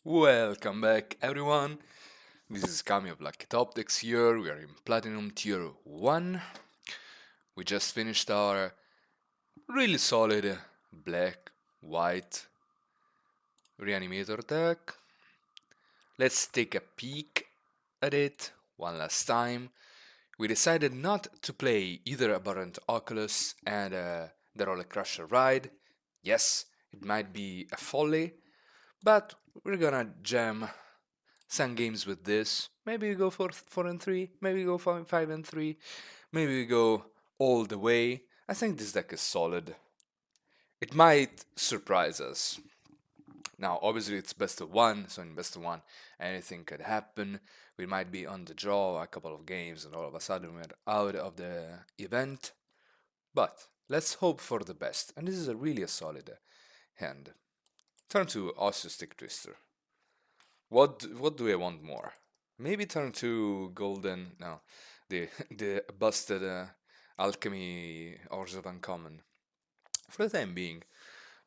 Welcome back, everyone. This is Kami of Optics here. We are in Platinum Tier 1. We just finished our really solid black, white reanimator deck. Let's take a peek at it one last time. We decided not to play either Aberrant Oculus and the Roller Crusher Ride. Yes, it might be a folly, but we're gonna jam some games with this. Maybe we go for 4-3, maybe we go for 5-3, maybe we go all the way. I think this deck is solid. It might surprise us. Now, obviously, it's best of one, so in best of one, anything could happen. We might be on the draw a couple of games, and all of a sudden we're out of the event. But let's hope for the best, and this is really a solid hand. Turn to Stick Twister. What do I want more? Maybe turn to Golden. No, the busted Alchemy Ores of Uncommon. For the time being,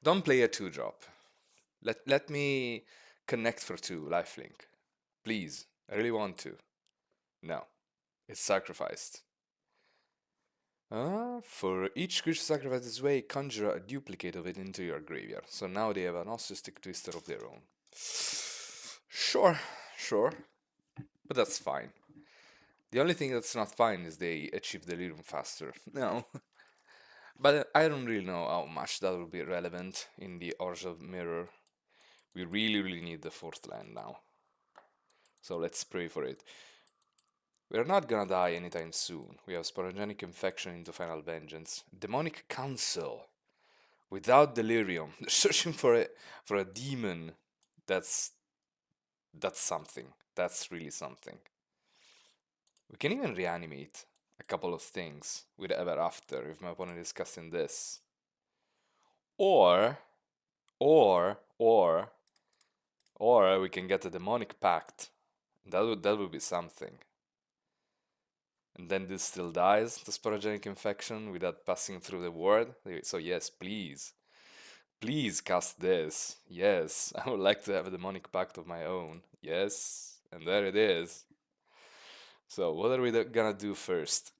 don't play a 2-drop. Let me connect for 2 lifelink. Please. I really want to. No. It's sacrificed. For each creature sacrificed this way, conjure a duplicate of it into your graveyard. So now they have an Stick Twister of their own. Sure. But that's fine. The only thing that's not fine is they achieve Delirium faster. No. But I don't really know how much that will be relevant in the Orge of Mirror. We really need the 4th land now. So let's pray for it. We're not gonna die anytime soon. We have Sporogenic Infection into Final Vengeance. Demonic Council. Without Delirium. They're searching for a demon. That's something. That's really something. We can even reanimate a couple of things with Ever After if my opponent is casting this. Or we can get a Demonic Pact. That would be something. And then this still dies, the Sporogenic Infection, without passing through the ward. So yes, please. Please cast this. Yes, I would like to have a Demonic Pact of my own. Yes, and there it is. So what are we gonna do first?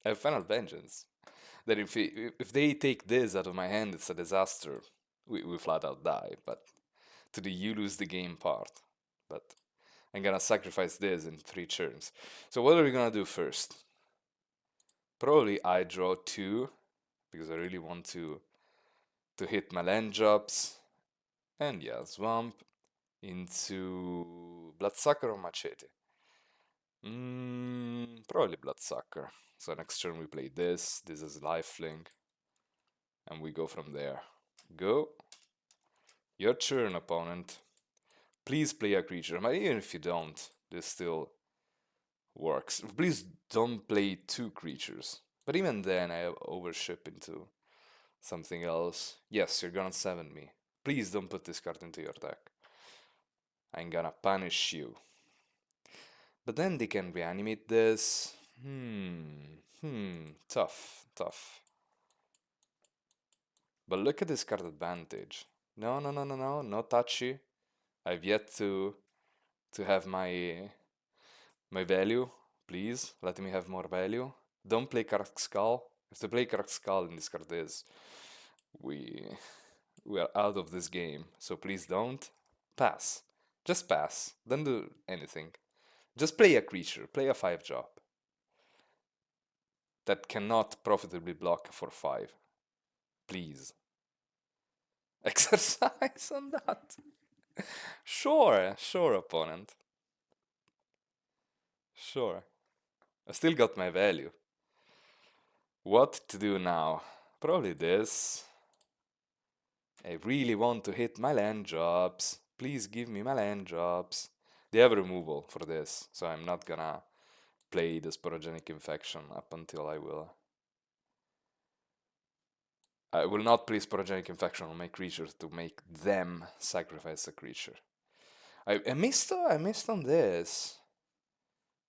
I have Final Vengeance. That if they take this out of my hand, it's a disaster. We flat out die, but to the you lose the game part. But I'm gonna sacrifice this in 3 turns. So what are we gonna do first? Probably I draw 2, because I really want to hit my land drops. And yeah, Swamp into Bloodsucker or Machete. Probably Bloodsucker. So next turn we play this is lifelink, and we go from there. Go. Your turn, opponent. Please play a creature, but even if you don't, this still works. Please don't play 2 creatures. But even then, I have overship into something else. Yes, you're gonna 7 me. Please don't put this card into your deck. I'm gonna punish you. But then they can reanimate this. Tough. But look at this card advantage. No touchy. I've yet to have my value. Please, let me have more value. Don't play Kark Skull. If they play Kark Skull in this card is, we are out of this game. So please don't. Pass. Just pass. Don't do anything. Just play a creature. Play a 5-drop. That cannot profitably block for 5. Please. Exercise on that. Sure, opponent. Sure. I still got my value. What to do now? Probably this. I really want to hit my land drops. Please give me my land drops. They have removal for this, so I'm not gonna play the Sporogenic Infection up until I will not play Sporogenic Infection on my creatures to make them sacrifice a creature. I missed on this.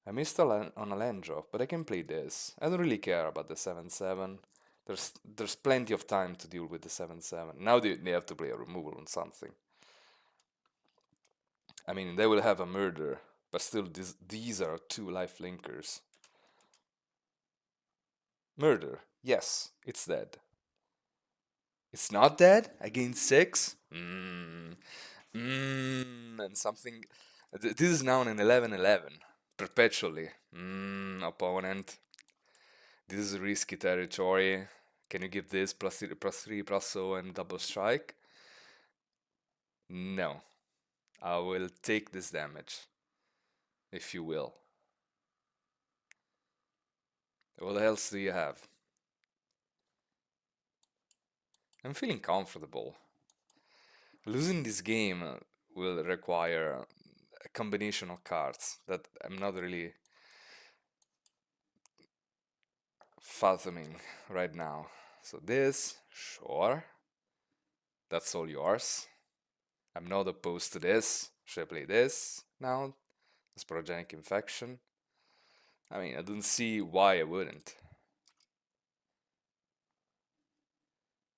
I missed on a land drop, but I can play this. I don't really care about the 7/7. There's plenty of time to deal with the 7/7. Now they have to play a removal on something. I mean, they will have a murder, but still, these are two life linkers. Murder. Yes, it's dead. It's not dead? I gained 6? And something. This is now an 11-11. Perpetually. Opponent. This is risky territory. Can you give this +3, +0, and double strike? No. I will take this damage, if you will. What else do you have? I'm feeling comfortable. Losing this game will require a combination of cards that I'm not really fathoming right now. So this, sure, that's all yours. I'm not opposed to this. Should I play this now? This Sporogenic Infection. I mean, I don't see why I wouldn't.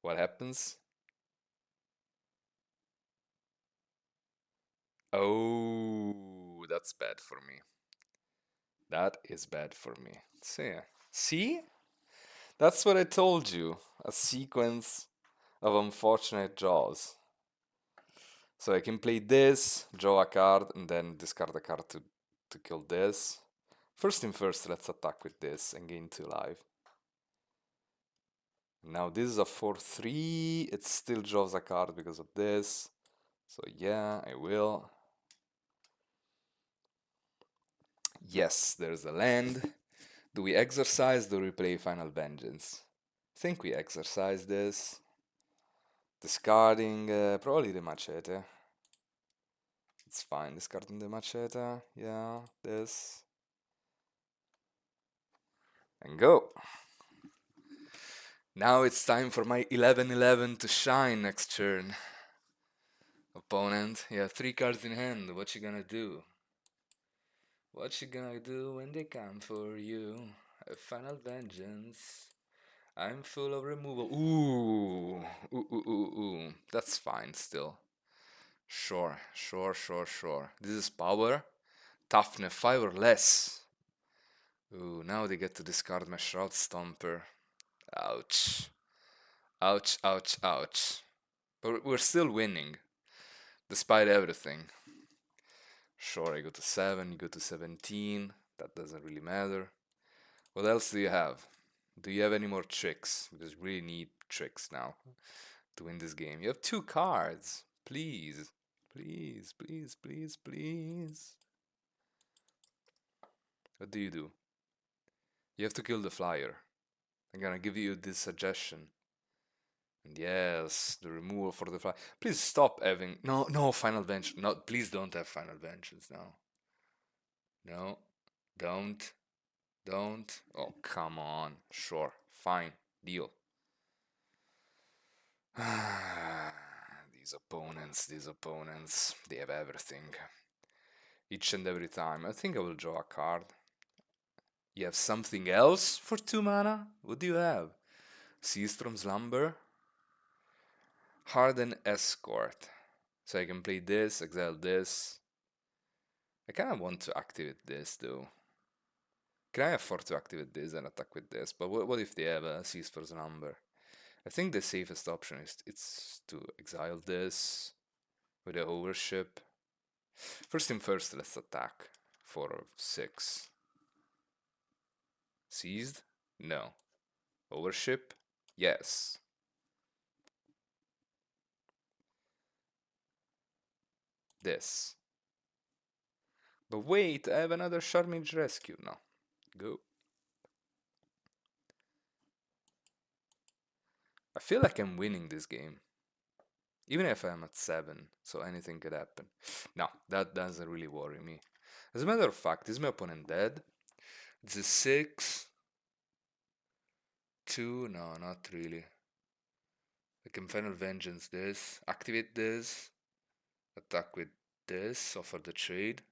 What happens? Oh, that's bad for me. That is bad for me. See? That's what I told you. A sequence of unfortunate draws. So I can play this, draw a card, and then discard a card to kill this. First thing first, let's attack with this and gain 2 life. Now this is a 4-3. It still draws a card because of this. So yeah, I will. Yes, there's a land. Do we exercise? Do we play Final Vengeance? I think we exercise this. Discarding probably the machete. It's fine, discarding the machete. Yeah, this. And go. Now it's time for my 11-11 to shine next turn. Opponent, you have 3 cards in hand. What you gonna do? What you gonna do when they come for you? A Final Vengeance. I'm full of removal. Ooh. That's fine still. Sure. This is power. Toughness 5 or less. Ooh, now they get to discard my Shroud Stomper. Ouch. Ouch. But we're still winning, despite everything. Sure, I go to 7, you go to 17. That doesn't really matter. What else do you have? Do you have any more tricks? Because we really need tricks now to win this game. You have 2 cards. Please. What do? You have to kill the flyer. I'm gonna give you this suggestion. And yes, the removal for the flyer. Please stop having... No, Final Vengeance. No, please don't have Final Vengeance now. No, don't. Oh, come on. Sure, fine, deal. These opponents, they have everything. Each and every time. I think I will draw a card. You have something else for 2 mana? What do you have? Seized from Slumber? Hardened Escort. So I can play this, exile this. I kind of want to activate this though. Can I afford to activate this and attack with this? But what if they have a Seized for Slumber? I think the safest option is to exile this with a Overship. First thing first, let's attack. 4 or 6. Seized? No. Overship? Yes. This. But wait, I have another Charmage Rescue. No. Go. I feel like I'm winning this game. Even if I'm at 7, so anything could happen. No, that doesn't really worry me. As a matter of fact, is my opponent dead? It's a 6. 2? No, not really. I can Final Vengeance this, activate this, attack with this, offer the trade,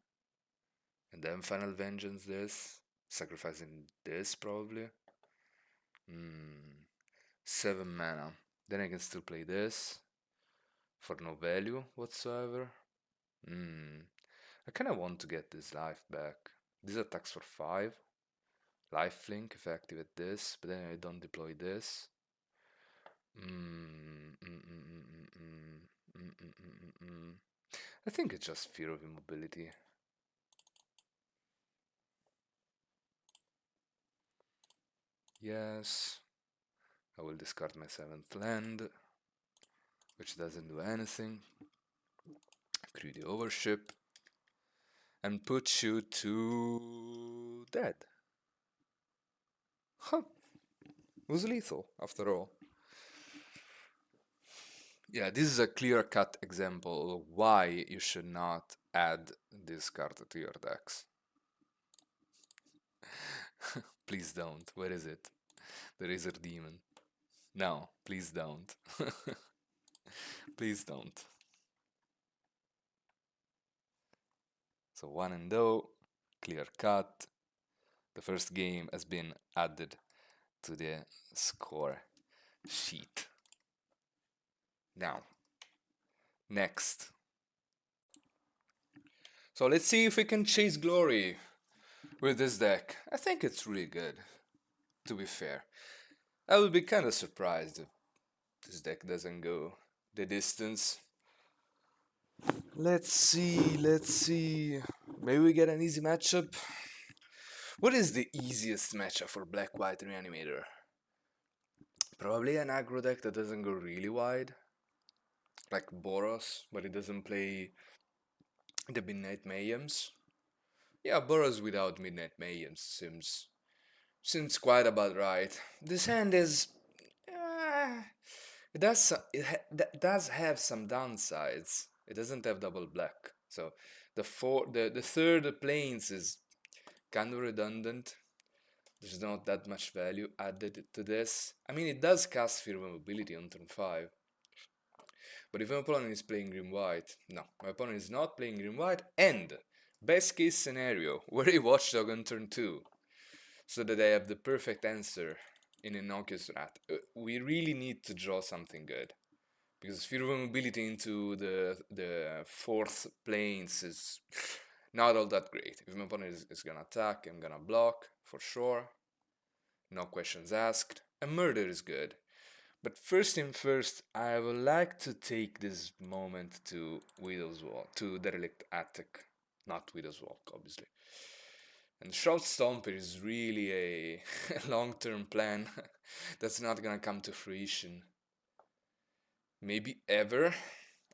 and then Final Vengeance this, sacrificing this probably. 7 mana. Then I can still play this for no value whatsoever. I kind of want to get this life back. This attacks for 5. Lifelink if I activate this, but then I don't deploy this. I think it's just fear of immobility. Yes. I will discard my 7th land, which doesn't do anything. Create the overship. And put you to dead. Huh. It was lethal, after all. Yeah, this is a clear-cut example of why you should not add this card to your decks. Please don't. Where is it? The Razor Demon. No, please don't. Please don't. So 1 and 0, clear cut. The first game has been added to the score sheet. Now, next. So let's see if we can chase glory with this deck. I think it's really good, to be fair. I will be kind of surprised if this deck doesn't go the distance. Let's see. Maybe we get an easy matchup. What is the easiest matchup for Black-White Reanimator? Probably an aggro deck that doesn't go really wide. Like Boros, but it doesn't play the Midnight Mayhems. Yeah, Boros without Midnight Mayhems seems quite about right. This hand is... it does have some downsides. It doesn't have double black. So the third planes is kind of redundant. There's not that much value added to this. I mean, it does cast Fear of Immobility on turn 5. But if my opponent is playing green-white, no, my opponent is not playing green-white, and best case scenario, worry Watchdog on turn 2, so that I have the perfect answer in Innocuous Rat. We really need to draw something good, because Fear of Immobility into the 4th planes is not all that great. If my opponent is gonna attack, I'm gonna block, for sure, no questions asked, and murder is good. But first thing first, I would like to take this moment to Widow's Walk, to Derelict Attic, not Widow's Walk, obviously. And Shroud Stomper is really a long-term plan that's not gonna come to fruition. Maybe ever.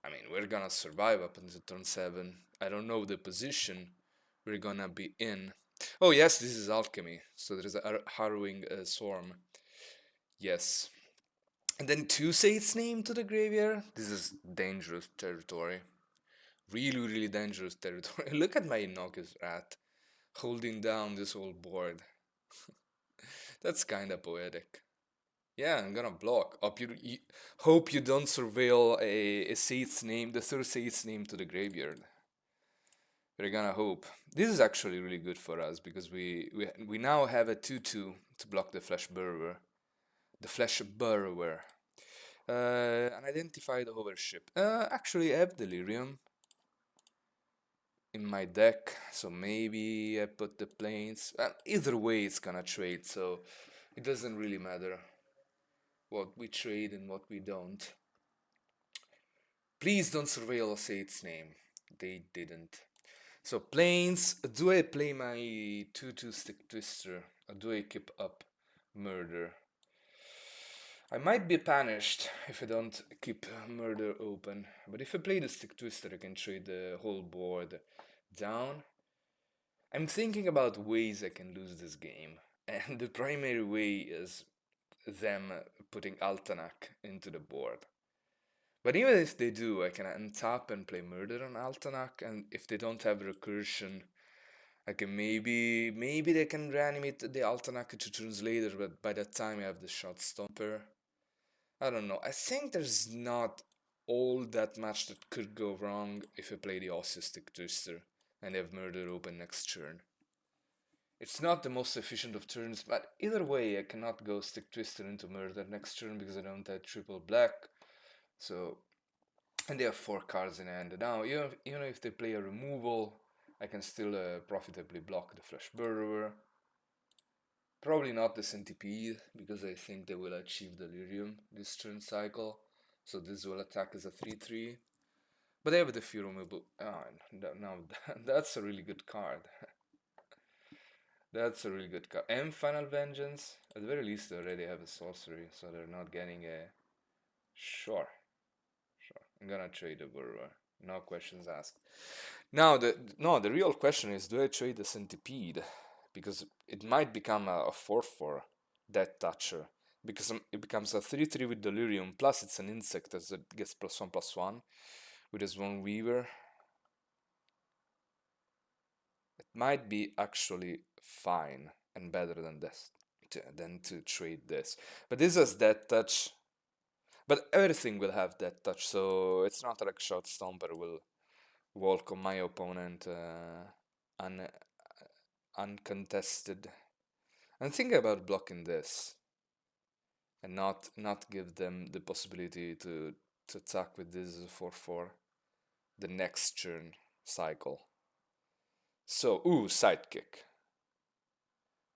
I mean, we're gonna survive up until turn 7. I don't know the position we're gonna be in. Oh yes, this is Alchemy, so there's a Harrowing Swarm. Yes. And then to say its name to the graveyard, this is dangerous territory. Really dangerous territory. Look at my Innocuous Rat holding down this whole board. That's kinda poetic. Yeah, I'm gonna block. Hope you don't surveil a Saith's name, the third Saith's name to the graveyard. We're gonna hope. This is actually really good for us because we now have a 2/2 to block the Flesh Burrower. The Flesh Burrower. Unidentified overship. Actually, I have Delirium in my deck, so maybe I put the planes. Either way, it's gonna trade, so it doesn't really matter what we trade and what we don't. Please don't surveil Saith's name. They didn't. So planes. Do I play my 2/2 Stick Twister, or do I keep up Murder? I might be punished if I don't keep Murder open, but if I play the Stick Twister, I can trade the whole board down. I'm thinking about ways I can lose this game, and the primary way is them putting Altanak into the board. But even if they do, I can untap and play Murder on Altanak, and if they don't have Recursion, I can maybe they can reanimate the Altanak 2 turns later, but by that time I have the Shot Stomper. I don't know. I think there's not all that much that could go wrong if I play the Osseous Stick Twister and have Murder open next turn. It's not the most efficient of turns, but either way I cannot go Stick Twister into Murder next turn because I don't have triple black. So, and they have 4 cards in hand. Now, even if they play a removal, I can still profitably block the Flesh Burrower. Probably not the Centipede, because I think they will achieve Delirium this turn cycle. So this will attack as a 3-3. But they have the Fury Removal. Oh, no, that's a really good card. That's a really good card. And Final Vengeance. At the very least, they already have a sorcery, so they're not getting a... Sure. I'm gonna trade the Burrower. No questions asked. Now, the real question is, do I trade the Centipede? Because it might become a 4-4 Death Toucher. Because it becomes a 3-3 with Delirium, plus it's an insect that gets +1/+1 with his one Weaver. It might be actually fine and better than this, than to trade this. But this has Death Touch. But everything will have Death Touch, so it's not like Shot Stomper will walk on my opponent uncontested. I'm thinking about blocking this and not give them the possibility to attack with this 4-4 the next turn cycle. So, Sidekick.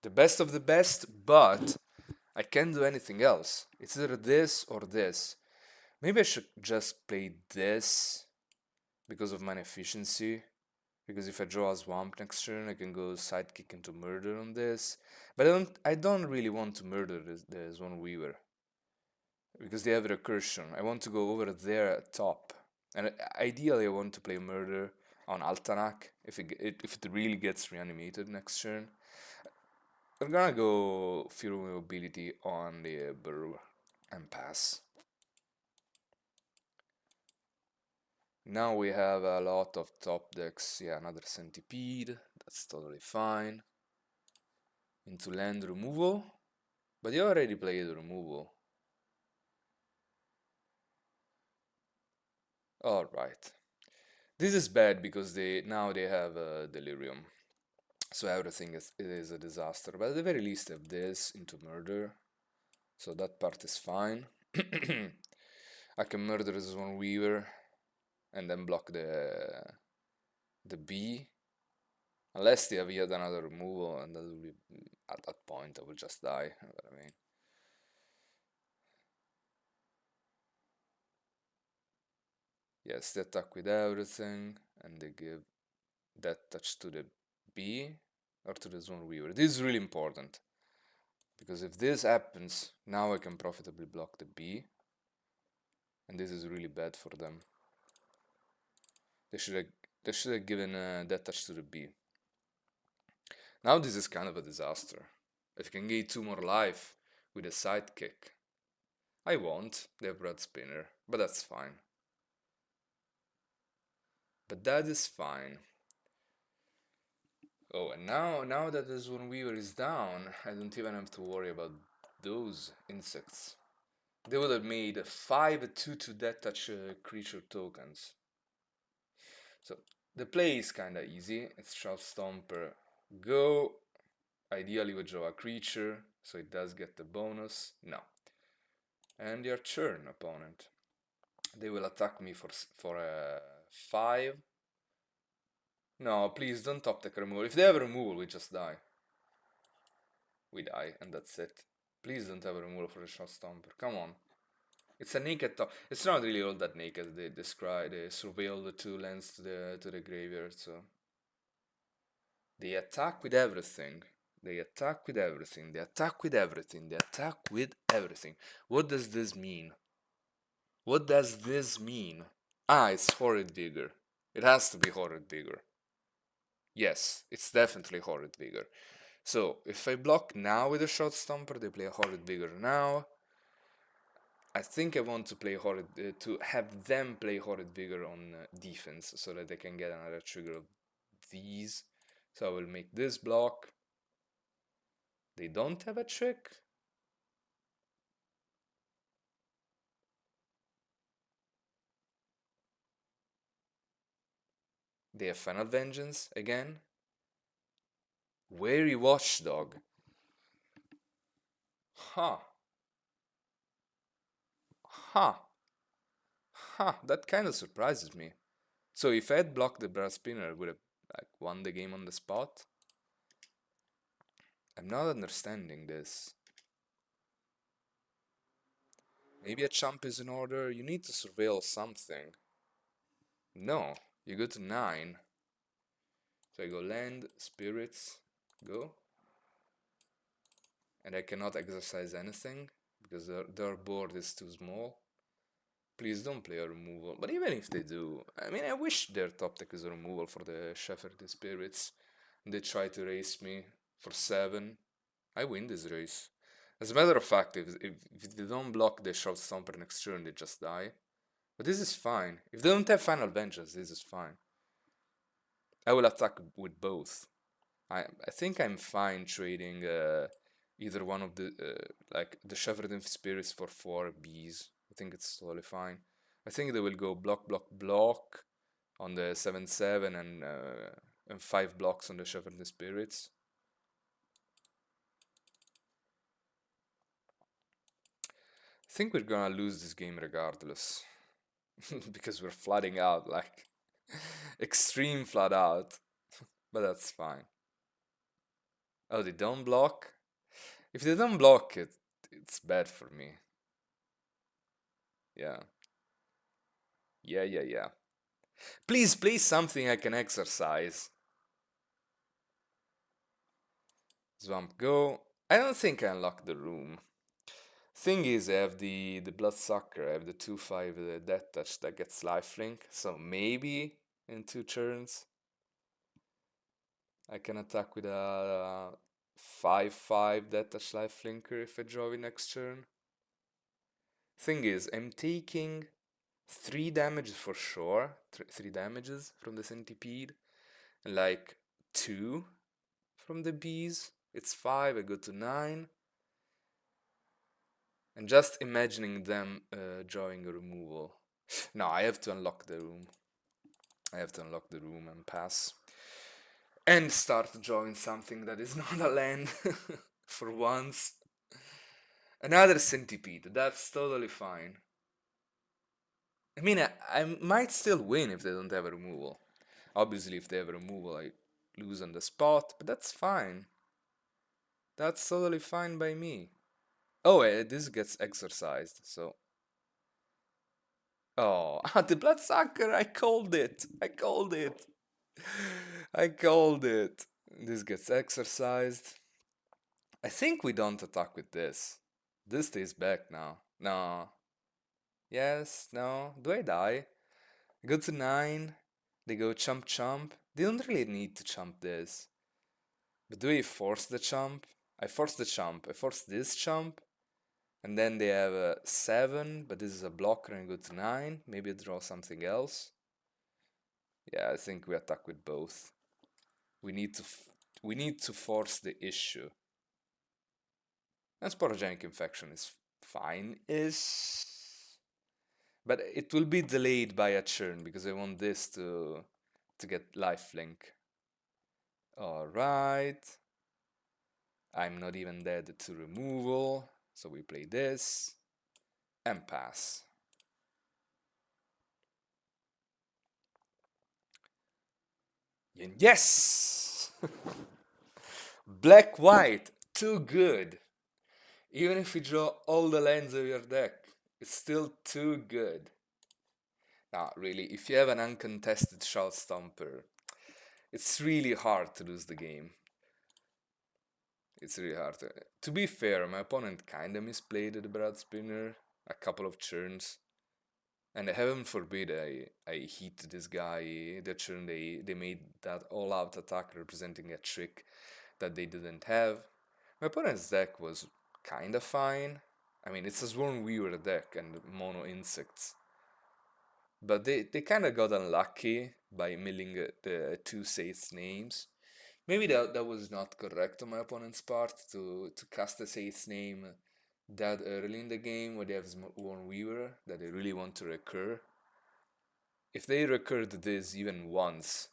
The best of the best, but I can't do anything else. It's either this or this. Maybe I should just play this because of mana efficiency. Because if I draw a Swamp next turn, I can go Sidekick into Murder on this. But I don't really want to murder the Swan Weaver. Because they have Recursion. I want to go over there at top. And ideally I want to play Murder on Altanak if it really gets reanimated next turn. I'm gonna go Fury Mobility on the Burrow and pass. Now we have a lot of top decks. Yeah, another Centipede. That's totally fine. Into land removal. But you already played removal. Alright. This is bad because now they have Delirium. So everything is a disaster. But at the very least have this into Murder. So that part is fine. I can murder this one Weaver and then block the B. Unless they have yet another removal, and that will be, at that point I will just die. But I mean, yes, they attack with everything, and they give that touch to the B or to the Zone Weaver. This is really important, because if this happens, now I can profitably block the B, and this is really bad for them. They should have given that touch to the B. Now this is kind of a disaster. If you can gain 2 more life with a Sidekick, I won't. They have Red Spinner, but that's fine. But that is fine. Oh, and now that this one Weaver is down, I don't even have to worry about those insects. They would have made 5 2 Death Touch creature tokens. So the play is kinda easy. It's Shroud Stomper, go. Ideally we draw a creature, so it does get the bonus. No. And your turn, opponent. They will attack me for 5. No, please don't top deck removal. If they have removal, we just die. We die, and that's it. Please don't have removal for the Shot Stomper. Come on. It's a naked top. It's not really all that naked. They surveil the 2 lands to the graveyard, so they attack with everything. They attack with everything. They attack with everything. They attack with everything. What does this mean? What does this mean? Ah, it's Horrid Vigor. It has to be Horrid Vigor. Yes, it's definitely Horrid Vigor. So, if I block now with a Shot Stomper, they play a Horrid Vigor now. I think I want to play to have them play Horrid Vigor on defense, so that they can get another trigger of these. So I will make this block. They don't have a trick. They have Final Vengeance again. Wary Watchdog. Huh. That kind of surprises me. So if I had blocked the Brass Spinner, I would have like won the game on the spot. I'm not understanding this. Maybe a chump is in order. You need to surveil something. No, you go to 9. So I go land, spirits, go. And I cannot exercise anything because their board is too small. Please don't play a removal. But even if they do, I mean, I wish their top deck is a removal for the Shepherd Spirits. They try to race me for 7. I win this race. As a matter of fact, if they don't block the Shroud Stomper next turn, they just die. But this is fine. If they don't have Final Vengeance, this is fine. I will attack with both. I think I'm fine trading either one of the like the Shepherd Spirits for 4 bees. I think it's totally fine. I think they will go block, block, block on the 7/7 and 5 blocks on the Shepherd Spirits. I think we're gonna lose this game regardless because we're flooding out, like extreme flood out, but that's fine. Oh, they don't block? If they don't block it, it's bad for me. Yeah. Yeah. Please play something I can exercise. Swamp go. I don't think I unlock the room. Thing is, I have the Bloodsucker, I have the 2/5 Death Touch that gets lifelink, so maybe in 2 turns I can attack with a 5/5 Death Touch lifelinker if I draw it next turn. Thing is, I'm taking 3 damages for sure, 3 damages from the Centipede, and like 2 from the bees. It's 5, I go to 9. And just imagining them drawing a removal. No, I have to unlock the room. I have to unlock the room and pass. And start drawing something that is not a land for once. Another Centipede, that's totally fine. I mean, I might still win if they don't have a removal. Obviously, if they have a removal, I lose on the spot, but that's fine. That's totally fine by me. Oh, this gets exercised, so... Oh, the Bloodsucker! I called it! I called it! I called it! This gets exercised. I think we don't attack with this. This stays back now. No. Yes, no. Do I die? I go to 9. They go chump chump. They don't really need to chump this. But do I force the chump? I force the chump. I force this chump. And then they have a 7, but this is a blocker and I go to 9. Maybe I draw something else. Yeah, I think we attack with both. We need to force the issue. And sporogenic infection is fine, but it will be delayed by a churn because I want this to get lifelink. All right. I'm not even dead to removal, so we play this and pass. And yes! Black white, too good. Even if you draw all the lands of your deck, it's still too good. Now, really, if you have an uncontested Shroud Stomper, it's really hard to lose the game. It's really hard. To be fair, my opponent kinda misplayed the Brad Spinner a couple of turns. And heaven forbid I hit this guy the turn they made that all-out attack representing a trick that they didn't have. My opponent's deck was kinda fine. I mean, it's a Swarm Weaver deck and mono insects. But they kinda got unlucky by milling the 2 Saith's names. Maybe that was not correct on my opponent's part to cast the Saith's name that early in the game where they have Swarm Weaver that they really want to recur. If they recurred this even once,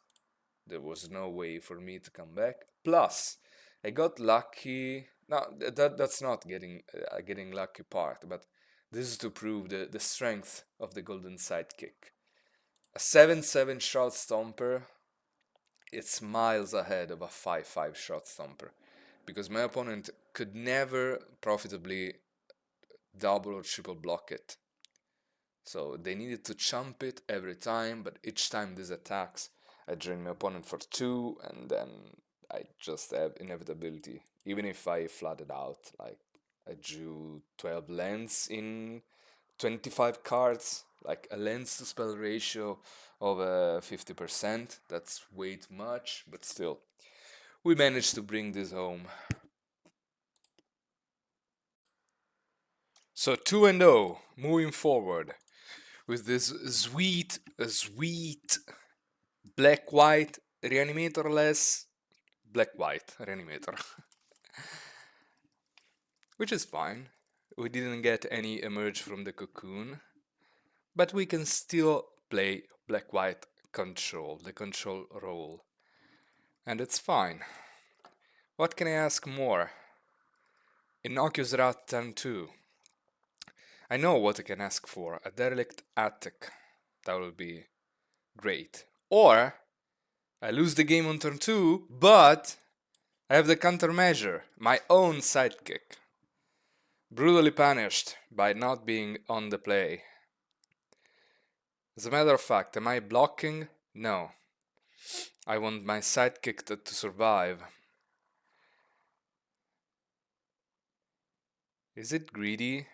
there was no way for me to come back. Plus, I got lucky. No, that's not getting lucky part, but this is to prove the strength of the Golden Sidekick. A 7/7 Shroud Stomper it's miles ahead of a 5-5 shot stomper, because my opponent could never profitably double or triple block it. So they needed to chump it every time, but each time this attacks, I drain my opponent for 2, and then I just have inevitability. Even if I flooded out, like I drew 12 lands in 25 cards, like a lens to spell ratio of 50%. That's way too much, but still, we managed to bring this home. So 2-0, moving forward with this sweet black-white reanimator-less black-white reanimator. Which is fine. We didn't get any emerge from the cocoon, but we can still play black-white control, the control role. And it's fine. What can I ask more? Innocuous Rat turn 2. I know what I can ask for. A Derelict Attic. That will be great. Or I lose the game on turn 2, but I have the countermeasure, my own sidekick. Brutally punished by not being on the play. As a matter of fact, am I blocking? No. I want my sidekick to survive. Is it greedy?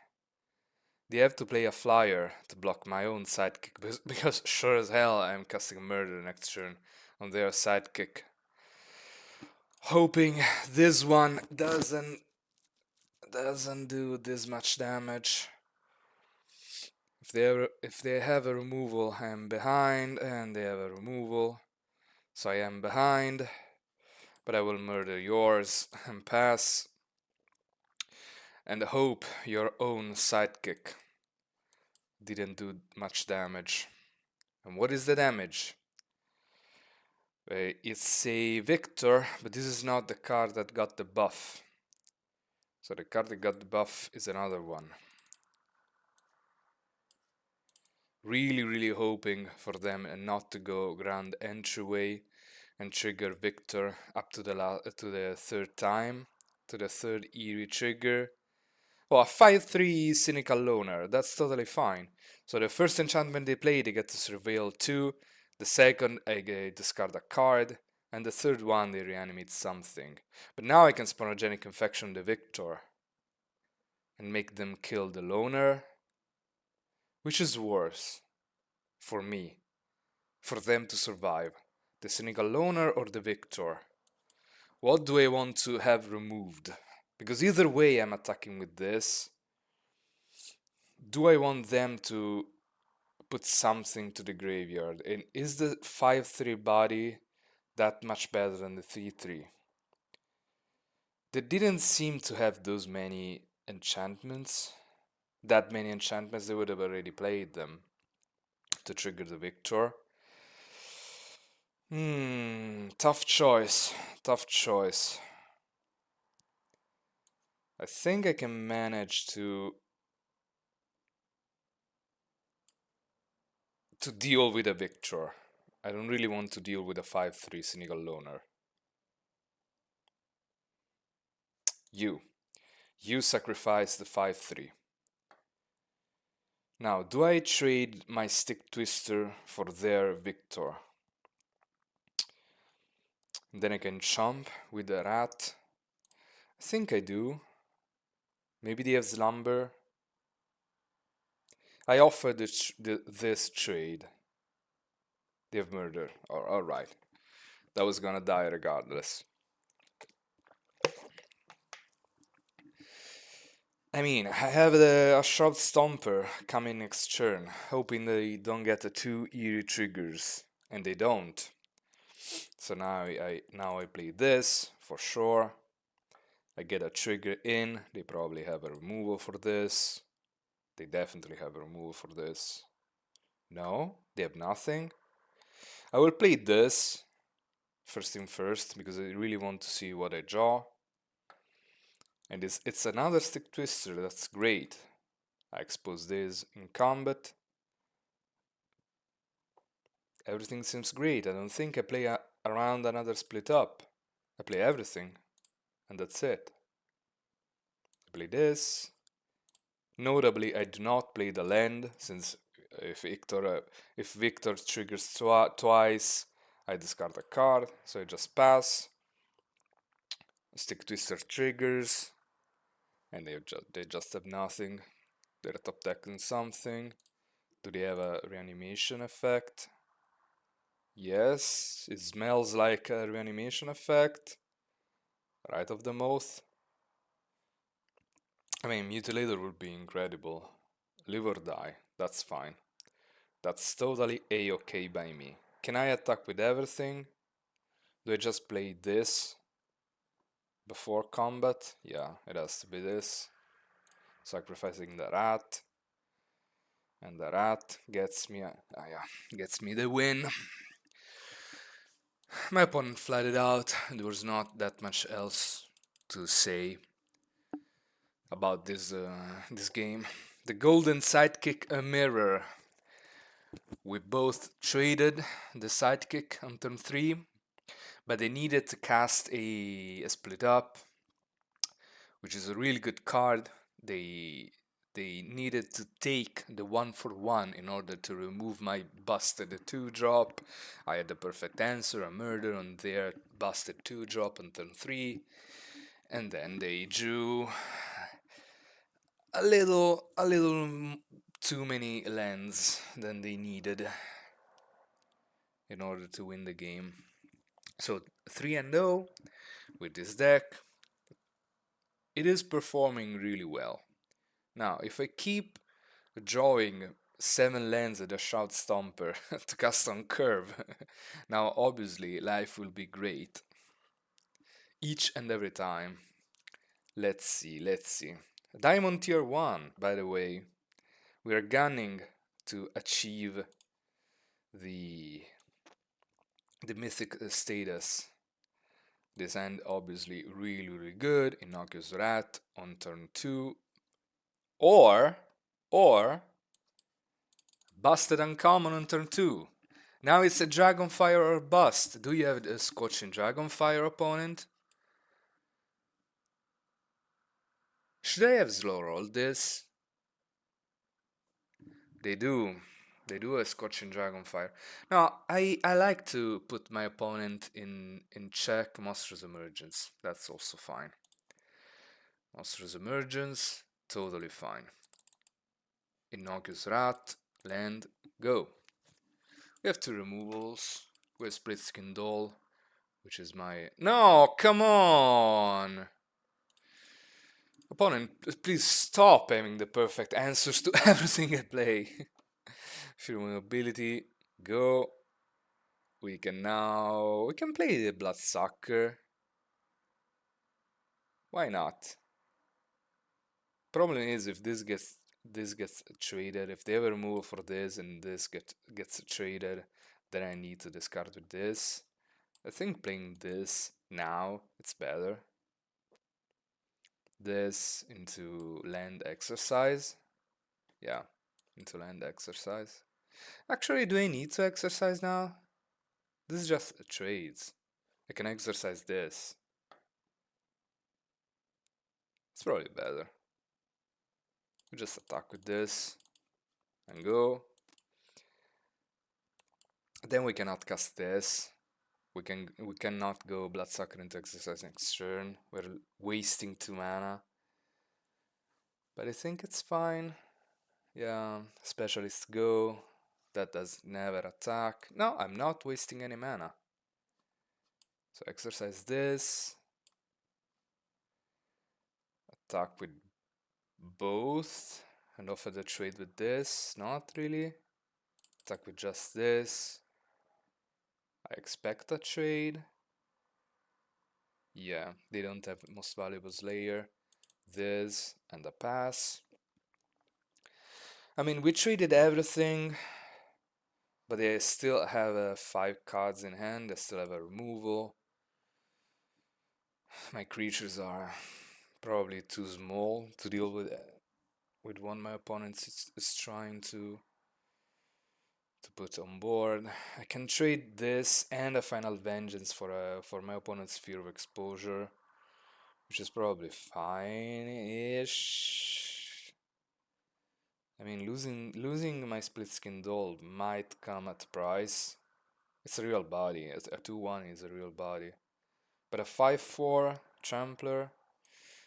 They have to play a flyer to block my own sidekick, because sure as hell I'm casting Murder next turn on their sidekick. Hoping this one doesn't do this much damage. If they have a removal, I am behind, and they have a removal, so I am behind, but I will murder yours and pass, and hope your own sidekick didn't do much damage. And what is the damage? It's a Victor, but this is not the card that got the buff. So the card that got the buff is another one. Really hoping for them and not to go Grand Entryway and trigger Victor up to the third time, to the third eerie trigger. Well, a 5-3 Cynical Loner, that's totally fine. So the first enchantment they play, they get to Surveil 2, the second, I discard a card, and the third one, they reanimate something. But now I can Sporogenic Infection the Victor and make them kill the Loner. Which is worse for me, for them to survive? The Cynical Loner or the Victor? What do I want to have removed? Because either way I'm attacking with this. Do I want them to put something to the graveyard? And is the 5-3 body that much better than the 3-3? They didn't seem to have those many enchantments. That many enchantments, they would have already played them to trigger the Victor. Tough choice. I think I can manage to deal with a Victor. I don't really want to deal with a 5-3 Cynical Loner. You sacrifice the 5-3. Now, do I trade my Stick Twister for their Victor? Then I can chomp with the rat. I think I do. Maybe they have Slumber. I offer this trade. They have Murder. Alright. That was gonna die regardless. I mean, I have a Shrub Stomper coming next turn, hoping they don't get the 2 eerie triggers, and they don't. So now I play this for sure. I get a trigger in. They probably have a removal for this. They definitely have a removal for this. No, they have nothing. I will play this first thing first, because I really want to see what I draw. And it's another Stick Twister, that's great. I expose this in combat. Everything seems great. I don't think I play around another split up. I play everything, and that's it. I play this. Notably, I do not play the land, since if Victor triggers twice, I discard a card, so I just pass. Stick Twister triggers, and they just have nothing. They're top decking something. Do they have a reanimation effect? Yes, it smells like a reanimation effect. Right of the mouth. I mean, Mutilator would be incredible. Live or die, that's fine. That's totally a-okay by me. Can I attack with everything? Do I just play this before combat? Yeah, it has to be this. Sacrificing the rat. And the rat gets me, gets me the win. My opponent flatted out. There was not that much else to say about this game. The golden sidekick, a mirror. We both traded the sidekick on turn 3, but they needed to cast a split up, which is a really good card. They needed to take the 1/1 in order to remove my busted 2-drop. I had the perfect answer, a murder on their busted 2-drop on turn 3, and then they drew a little too many lands than they needed in order to win the game. So 3-0 with this deck. It is performing really well. Now, if I keep drawing 7 lands at a Shout Stomper to cast on curve, now obviously life will be great. Each and every time. Let's see. Diamond tier 1, by the way. We are gunning to achieve the mythic status. This hand obviously really good. Innocuous Rat on turn 2. Or Busted Uncommon on turn 2. Now it's a Dragonfire or bust. Do you have a Scorching Dragonfire opponent? Should I have slow rolled this? They do. They do a Scorching Dragonfire. Now, I like to put my opponent in check. Monstrous Emergence. That's also fine. Monstrous Emergence, totally fine. Innocuous Rat, land, go. We have 2 removals. We have Split Skin Doll, which is my... No, come on! Opponent, please stop having the perfect answers to everything I play. Fear Ability, go. We can play the Bloodsucker. Why not? Problem is, if this gets traded, if they have a removal for this and this gets traded, then I need to discard with this. I think playing this now, it's better. This into Land Exercise. Yeah, into Land Exercise. Actually, do I need to exercise now? This is just trades. I can exercise this. It's probably better. We just attack with this and go. Then we cannot cast this. We cannot go Bloodsucker into exercise next turn. We're wasting 2 mana. But I think it's fine. Yeah, Specialist go. That does never attack. No, I'm not wasting any mana. So exercise this. Attack with both. And offer the trade with this. Not really. Attack with just this. I expect a trade. Yeah, they don't have Most Valuable Slayer. This and a pass. I mean, we traded everything, but they still have 5 cards in hand. They still have a removal. My creatures are probably too small to deal with one my opponent is trying to to put on board. I can trade this and a Final Vengeance for my opponent's Fear of Exposure, which is probably fine-ish. I mean, losing my Split Skin Doll might come at a price. It's a real body. A 2-1 is a real body. But a 5-4 Trampler,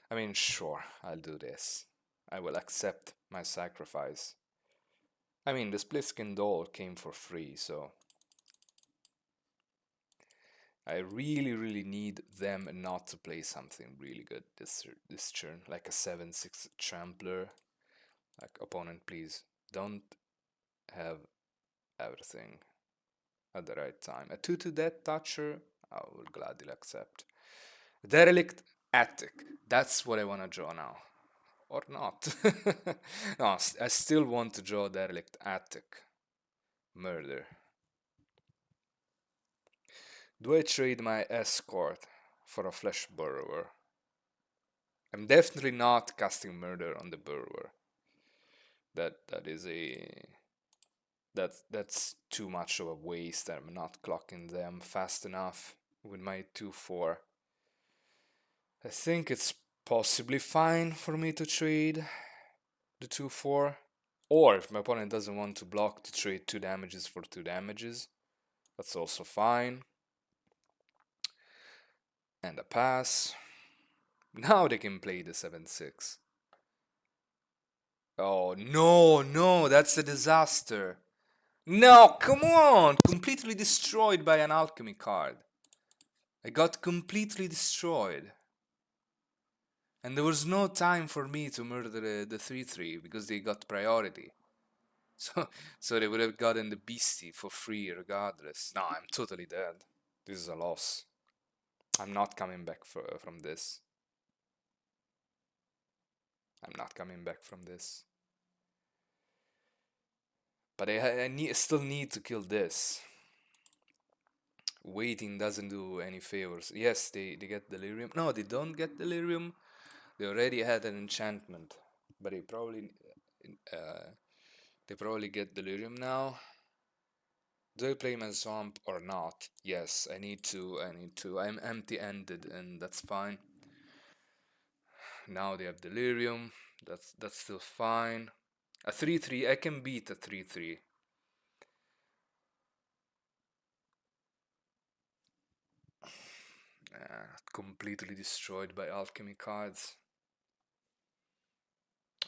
I mean, sure, I'll do this. I will accept my sacrifice. I mean, the Split Skin Doll came for free, so I really need them not to play something really good this turn, like a 7-6 Trampler. Like, opponent, please don't have everything at the right time. A 2-2 Death Toucher, I will gladly accept. Derelict Attic, that's what I want to draw now. Or not. No, I still want to draw Derelict Attic. Murder. Do I trade my Escort for a Flesh Burrower? I'm definitely not casting Murder on the Burrower. That is a... That's too much of a waste. I'm not clocking them fast enough with my 2-4. I think it's possibly fine for me to trade the 2-4. Or if my opponent doesn't want to block, to trade 2 damages for 2 damages. That's also fine. And a pass. Now they can play the 7-6. Oh, no, that's a disaster. No, come on! Completely destroyed by an Alchemy card. I got completely destroyed. And there was no time for me to murder the 3-3 because they got priority. So they would have gotten the beastie for free regardless. No, I'm totally dead. This is a loss. I'm not coming back from this. I'm not coming back from this. But I still need to kill this. Waiting doesn't do any favors. Yes, they get Delirium. No, they don't get Delirium. They already had an enchantment. But they probably get Delirium now. Do I play my Swamp or not? Yes, I need to. I'm empty-ended and that's fine. Now they have Delirium. That's still fine. A 3-3, I can beat a 3-3. Completely destroyed by Alchemy cards.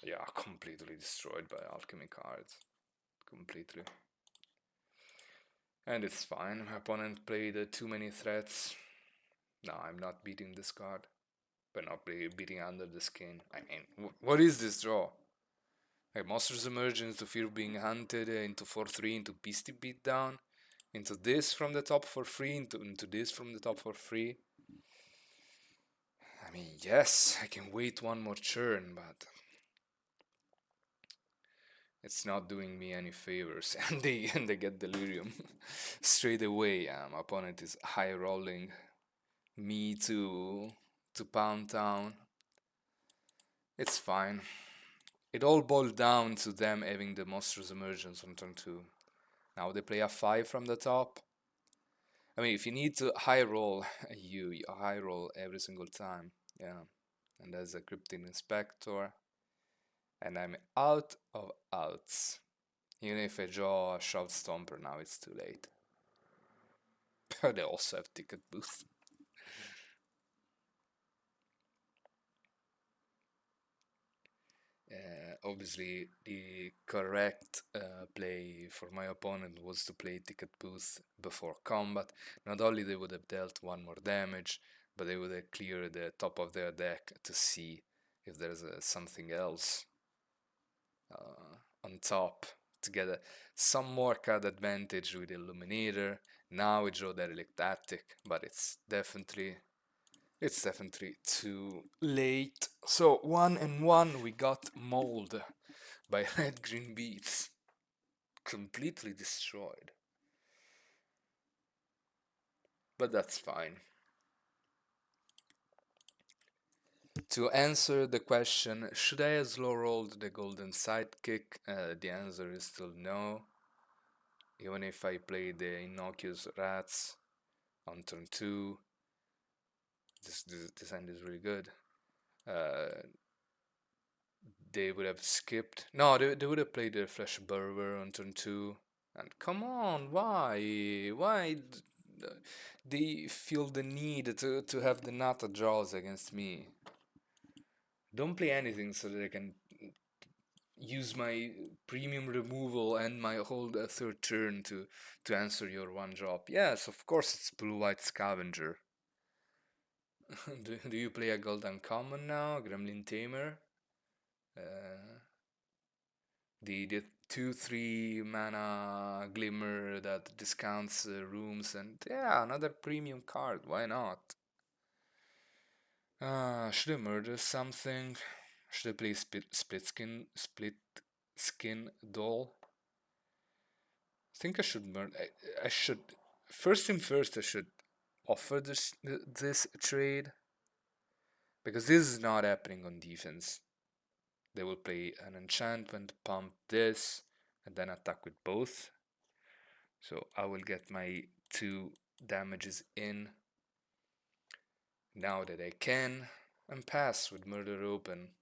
Yeah, completely destroyed by Alchemy cards. Completely. And it's fine. My opponent played too many threats. No, I'm not beating this card. But not beating Under the Skin. I mean, what is this draw? Like Monster's Emergence to Fear Being Hunted, into 4-3, into Beastie Beatdown, into this from the top for free, into this from the top for free. I mean, yes, I can wait one more turn, but it's not doing me any favors. And they get Delirium straight away. My opponent is high rolling me to Pound Town. It's fine. It all boiled down to them having the Monstrous Emergence on turn 2. Now they play a 5 from the top. I mean, if you need to high roll, you high roll every single time. Yeah. And there's a Cryptic Inspector. And I'm out of outs. Even if I draw a Shroud Stomper now, it's too late. They also have Ticket Booth. Obviously, the correct play for my opponent was to play Ticket Booth before combat. Not only they would have dealt 1 more damage, but they would have cleared the top of their deck to see if there's something else on top to get some more card advantage with Illuminator. Now we draw Derelict Attic, but it's definitely too late. So 1-1 we got mauled by Red Green Beats. Completely destroyed. But that's fine. To answer the question, should I have slow rolled the Golden Sidekick? The answer is still no. Even if I play the innocuous rats on turn 2, this hand is really good. They would have skipped. No, they would have played the Flesh Burger on turn 2. And come on, why? They feel the need to have the Nata draws against me? Don't play anything so that I can use my premium removal and my whole third turn to answer your one drop. Yes, of course it's blue-white scavenger. do you play a gold uncommon now? Gremlin Tamer? The 2/3 mana glimmer that discounts rooms, and yeah, another premium card. Why not? Should I murder something? Should I play split skin doll? I think I should murder. I should first thing first. I should offer this trade, because this is not happening on defense. They will play an enchantment, pump this, and then attack with both. So I will get my 2 damages in now that I can, and pass with Murder Open.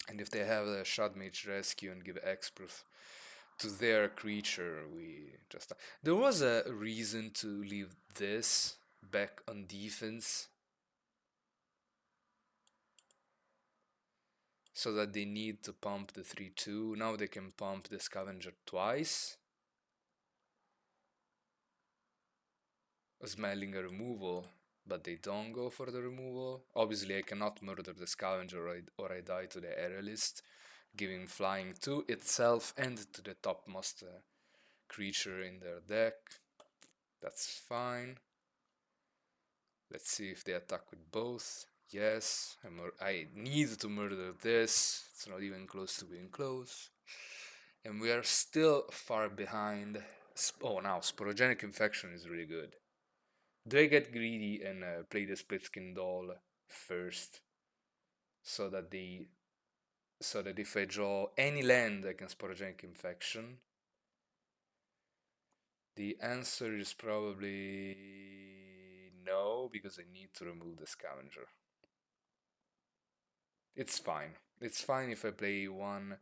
And if they have a Shard Mage Rescue and give X-Proof to their creature, we just... There was a reason to leave this back on defense, so that they need to pump the 3/2. Now they can pump the Scavenger twice, smelling a removal, but they don't go for the removal. Obviously I cannot murder the Scavenger or I die to the Aerialist, giving flying to itself and to the topmost creature in their deck. That's fine. Let's see if they attack with both. Yes, I need to murder this. It's not even close to being close. And we are still far behind. Oh, now Sporogenic Infection is really good. Do I get greedy and play the Split Skin Doll first, so that if I draw any land I can Sporogenic Infection? The answer is probably no, because I need to remove the Scavenger. It's fine. It's fine if I play one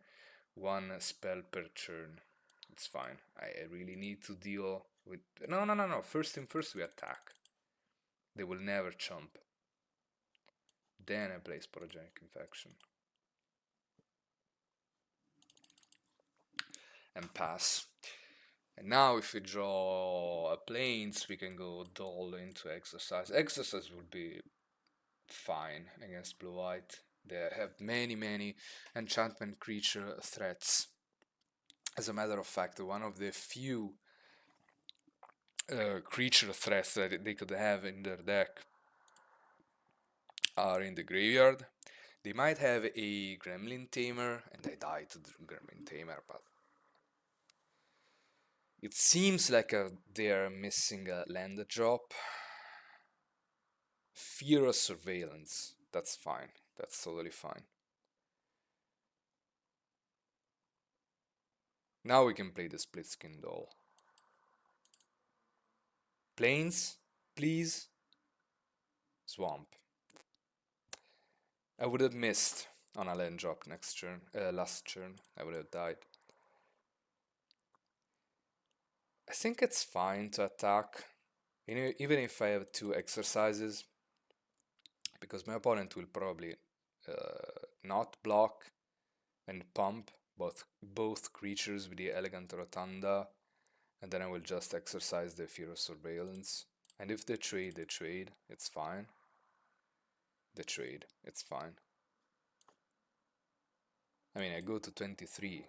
spell per turn. It's fine. I really need to deal with... No. First thing first, we attack. They will never chump. Then I play Sporogenic Infection. And pass. And now if we draw a Plains, we can go Doll into Exercise. Exercise would be fine against blue-white. They have many enchantment creature threats. As a matter of fact, one of the few creature threats that they could have in their deck are in the graveyard. They might have a Gremlin Tamer, and I die to the Gremlin Tamer, but it seems like they are missing a land drop. Fear of Surveillance. That's fine. That's totally fine. Now we can play the Split Skin Doll. Plains, please. Swamp. I would have missed on a land drop next turn. Last turn, I would have died. I think it's fine to attack, even if I have 2 exercises, because my opponent will probably not block and pump both creatures with the Elegant Rotunda, and then I will just exercise the Fear of Surveillance. And if they trade, it's fine. They trade, it's fine. I mean, I go to 23.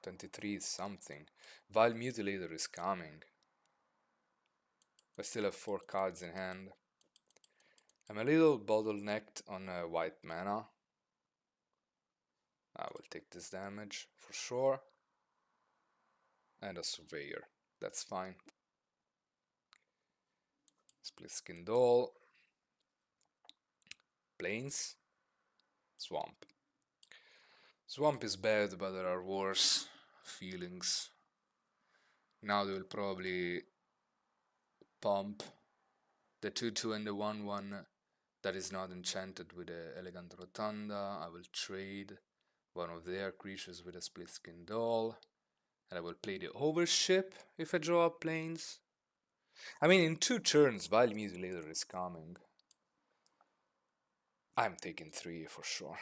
23 is something. Vile Mutilator is coming. I still have 4 cards in hand. I'm a little bottlenecked on white mana. I will take this damage for sure. And a Surveyor. That's fine. Split Skin Doll. Plains. Swamp. Swamp is bad, but there are worse feelings. Now they will probably pump the 2/2 and the 1/1 that is not enchanted with the Elegant Rotunda. I will trade one of their creatures with a Split Skin Doll. And I will play the Overship if I draw up planes. I mean, in 2 turns, Vile Mutilator is coming. I'm taking 3 for sure.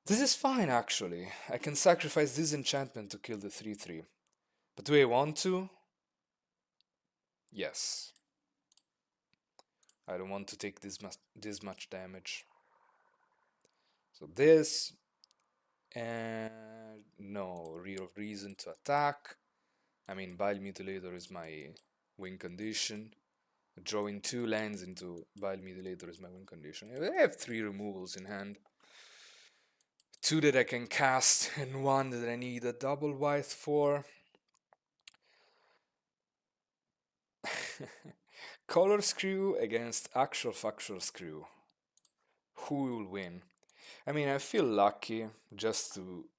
This is fine, actually. I can sacrifice this enchantment to kill the 3/3. But do I want to? Yes. I don't want to take this much damage. So this, and no real reason to attack. I mean, Bile Mutilator is my win condition. Drawing 2 lands into Bile Mutilator is my win condition. I have 3 removals in hand. 2 that I can cast and 1 that I need a double white for. Color Screw against actual factual Screw. Who will win? I mean, I feel lucky just to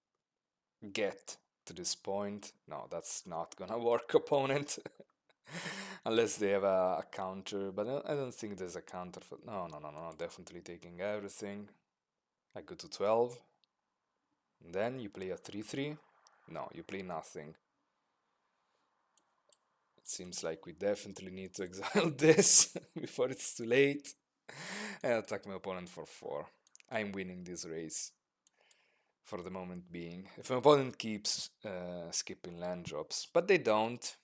get to this point. No, that's not gonna work, opponent. Unless they have a counter, but I don't think there's a counter for... No, definitely taking everything. I go to 12. And then you play a 3/3. No, you play nothing. It seems like we definitely need to exile this before it's too late. And attack my opponent for 4. I'm winning this race. For the moment being. If my opponent keeps skipping land drops. But they don't.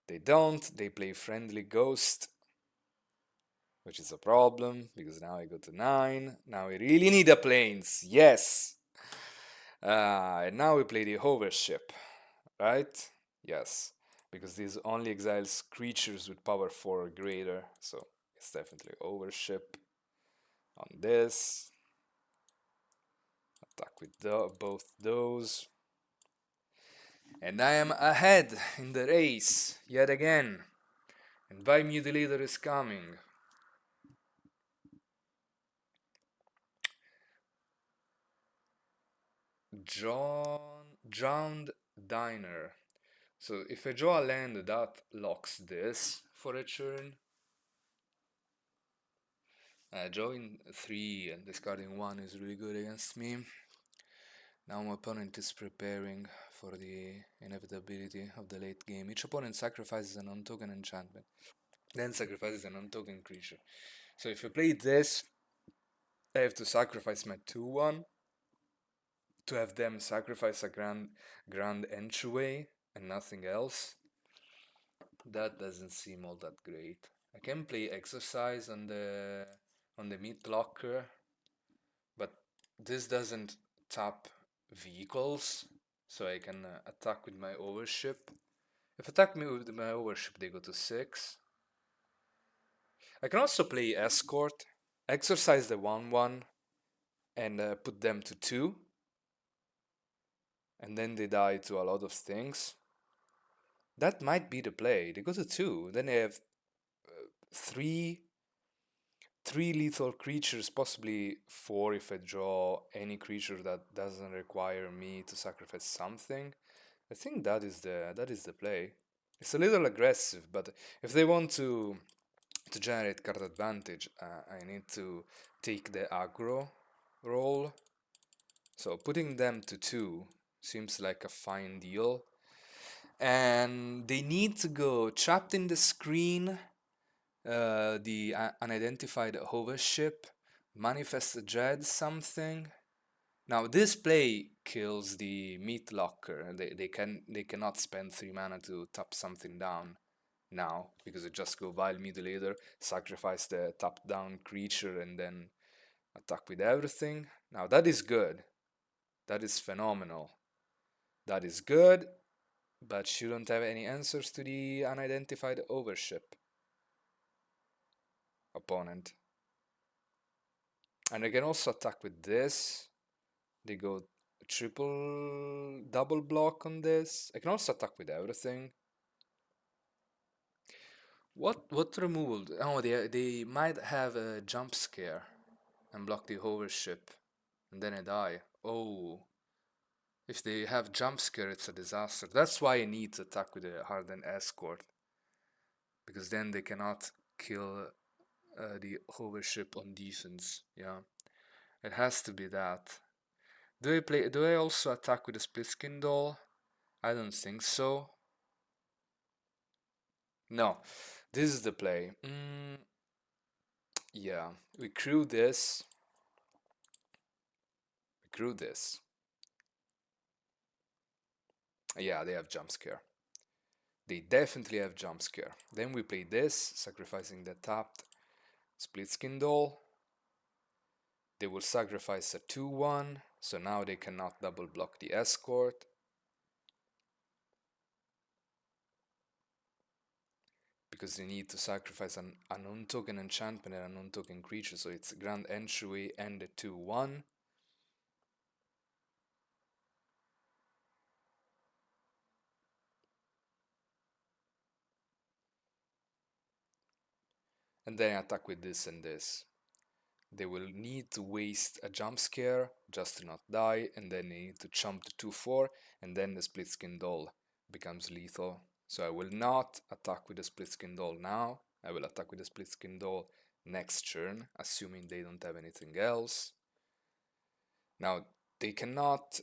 They play Friendly Ghost. Which is a problem, because now I go to 9. Now we really need a planes. Yes! And now we play the Overship. Right? Yes. Because this only exiles creatures with power 4 or greater. So it's definitely Overship. On this. Attack with both those. And I am ahead in the race, yet again. And Vile Mutilator is coming. Drowned Diner. So if I draw a land that locks this for a turn, drawing 3 and discarding 1 is really good against me. Now my opponent is preparing for the inevitability of the late game. Each opponent sacrifices an on-token enchantment, then sacrifices an on-token creature. So if I play this, I have to sacrifice my 2/1 to have them sacrifice a grand entryway and nothing else. That doesn't seem all that great. I can play Exercise on the meat locker, but this doesn't tap vehicles, so I can attack with my Overship. If attack me with my Overship, they go to 6. I can also play Escort, exercise the 1/1, and put them to 2. And then they die to a lot of things. That might be the play. They go to 2. Then they have 3 lethal creatures, possibly 4 if I draw any creature that doesn't require me to sacrifice something. I think that is the play. It's a little aggressive, but if they want to generate card advantage, I need to take the aggro role. So putting them to 2 seems like a fine deal. And they need to go Trapped in the Screen, the Unidentified Overship, Manifest a Dread something. Now this play kills the Meat Locker. They cannot spend 3 mana to tap something down now, because it just go Vile Mutilator, sacrifice the tap down creature, and then attack with everything. Now that is good. That is phenomenal. That is good, but you don't have any answers to the Unidentified Overship, opponent. And I can also attack with this. They go double block on this. I can also attack with everything. What removal? Oh, they might have a jump scare and block the Overship, and then I die. Oh, If they have jump scare, it's a disaster. That's why I need to attack with a hardened escort, because then they cannot kill the hovership on defense. Yeah, it has to be that. Do I also attack with a split skin doll? I don't think so. No, this is the play. Yeah, we crew this. We crew this. Yeah, they have jump scare. They definitely have jump scare. Then we play this, sacrificing the tapped split skin doll. They will sacrifice a 2-1, so now they cannot double block the escort. Because they need to sacrifice an unknown token enchantment and an unknown token creature, so it's Grand Entryway and a 2-1. And then attack with this and this. They will need to waste a jump scare just to not die, and then they need to chump the 2-4, and then the split skin doll becomes lethal. So I will not attack with the split skin doll now. I will attack with the split skin doll next turn, assuming they don't have anything else. Now, they cannot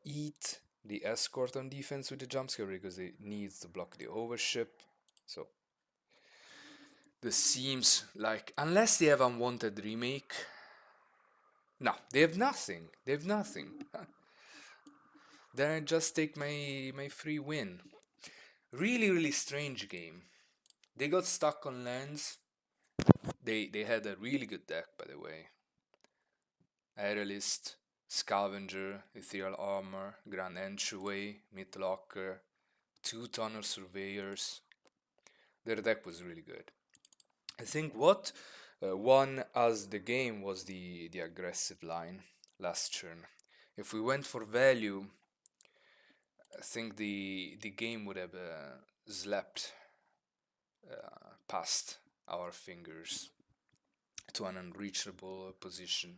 eat the escort on defense with the jump scare because it needs to block the overship. So this seems like, unless they have unwanted remake. No, they have nothing. They have nothing. Then I just take my free win. Really strange game. They got stuck on lands. They had a really good deck, by the way. Aerialist, Scavenger, Ethereal Armor, Grand Entryway, Mythlocker, 2-toner Surveyors. Their deck was really good. I think what won us the game was the aggressive line last turn. If we went for value, I think the game would have slept past our fingers to an unreachable position.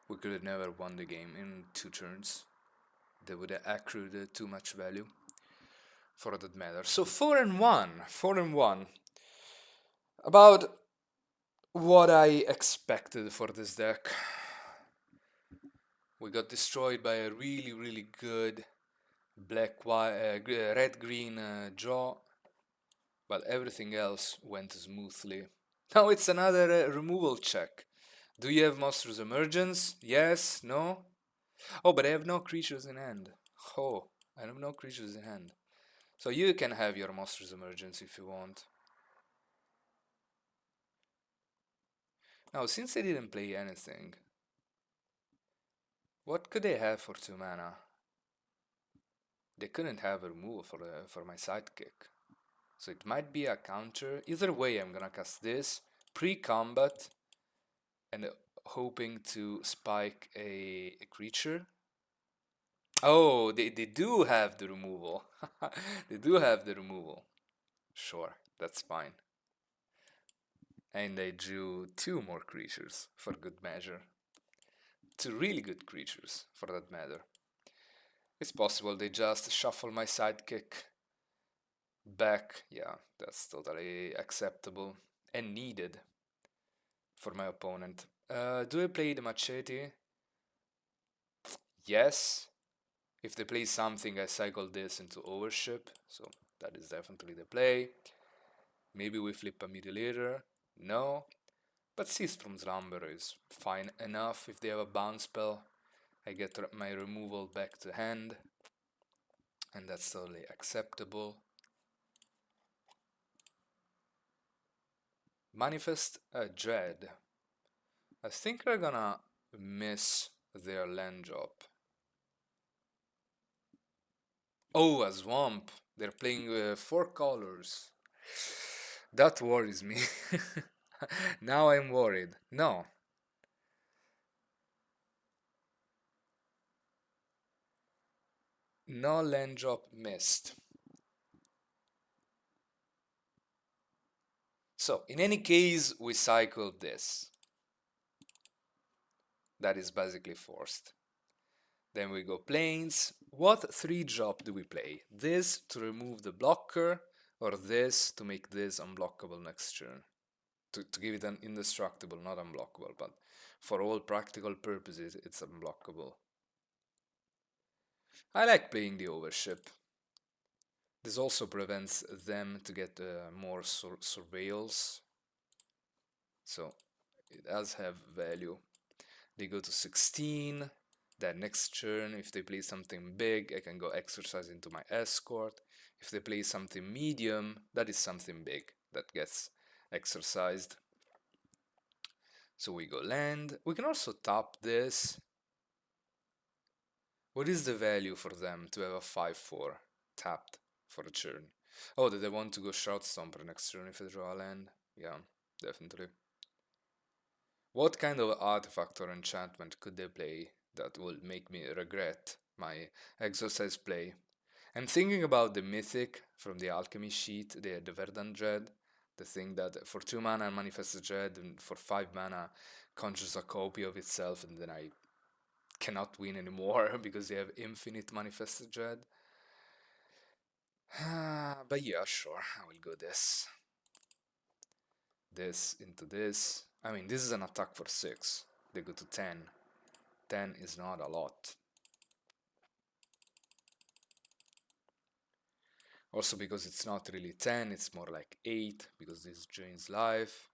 We could have never won the game in 2 turns. They would have accrued too much value for that matter. So 4-1. About what I expected for this deck. We got destroyed by a really good red green draw, but everything else went smoothly. Now it's another removal check. Do you have Monstrous Emergence? Yes? No? Oh, but I have no creatures in hand. Oh, I have no creatures in hand. So you can have your Monstrous Emergence if you want. Now, since I didn't play anything, what could they have for 2 mana? They couldn't have a removal for my sidekick. So it might be a counter. Either way, I'm gonna cast this pre-combat and hoping to spike a creature. Oh, they do have the removal. They do have the removal. Sure, that's fine. And I drew 2 more creatures for good measure. 2 really good creatures, for that matter. It's possible they just shuffle my sidekick back. Yeah, that's totally acceptable and needed for my opponent. Do I play the machete? Yes. If they play something, I cycle this into overship, so that is definitely the play. Maybe we flip a Mutilator. No. But Cease from Slumber is fine enough. If they have a bounce spell, I get my removal back to hand, and that's totally acceptable. Manifest a Dread. I think they're gonna miss their land drop. Oh, a Swamp. They're playing 4 colors. That worries me. Now I'm worried. No. No land drop missed. So, in any case, we cycled this. That is basically forced. Then we go planes. What 3-drop do we play? This to remove the blocker, or this to make this unblockable next turn? To give it an indestructible, not unblockable, but for all practical purposes, it's unblockable. I like playing the overship. This also prevents them to get more surveils, so it does have value. They go to 16. Then next turn, if they play something big, I can go exercise into my escort. If they play something medium, that is something big that gets exercised. So we go land. We can also tap this. What is the value for them to have a 5-4 tapped for a turn? Oh, did they want to go Shroud Stomper next turn if they draw a land? Yeah, definitely. What kind of artifact or enchantment could they play that will make me regret my exercise play? I'm thinking about the mythic from the Alchemy sheet, the Verdant Dread, the thing that for 2 mana manifests a dread and for 5 mana conjures a copy of itself, and then I cannot win anymore because they have infinite manifested dread. But yeah, sure, I will go this. This into this. I mean, this is an attack for 6. They go to 10. 10 is not a lot. Also because it's not really 10, it's more like 8, because this drains life.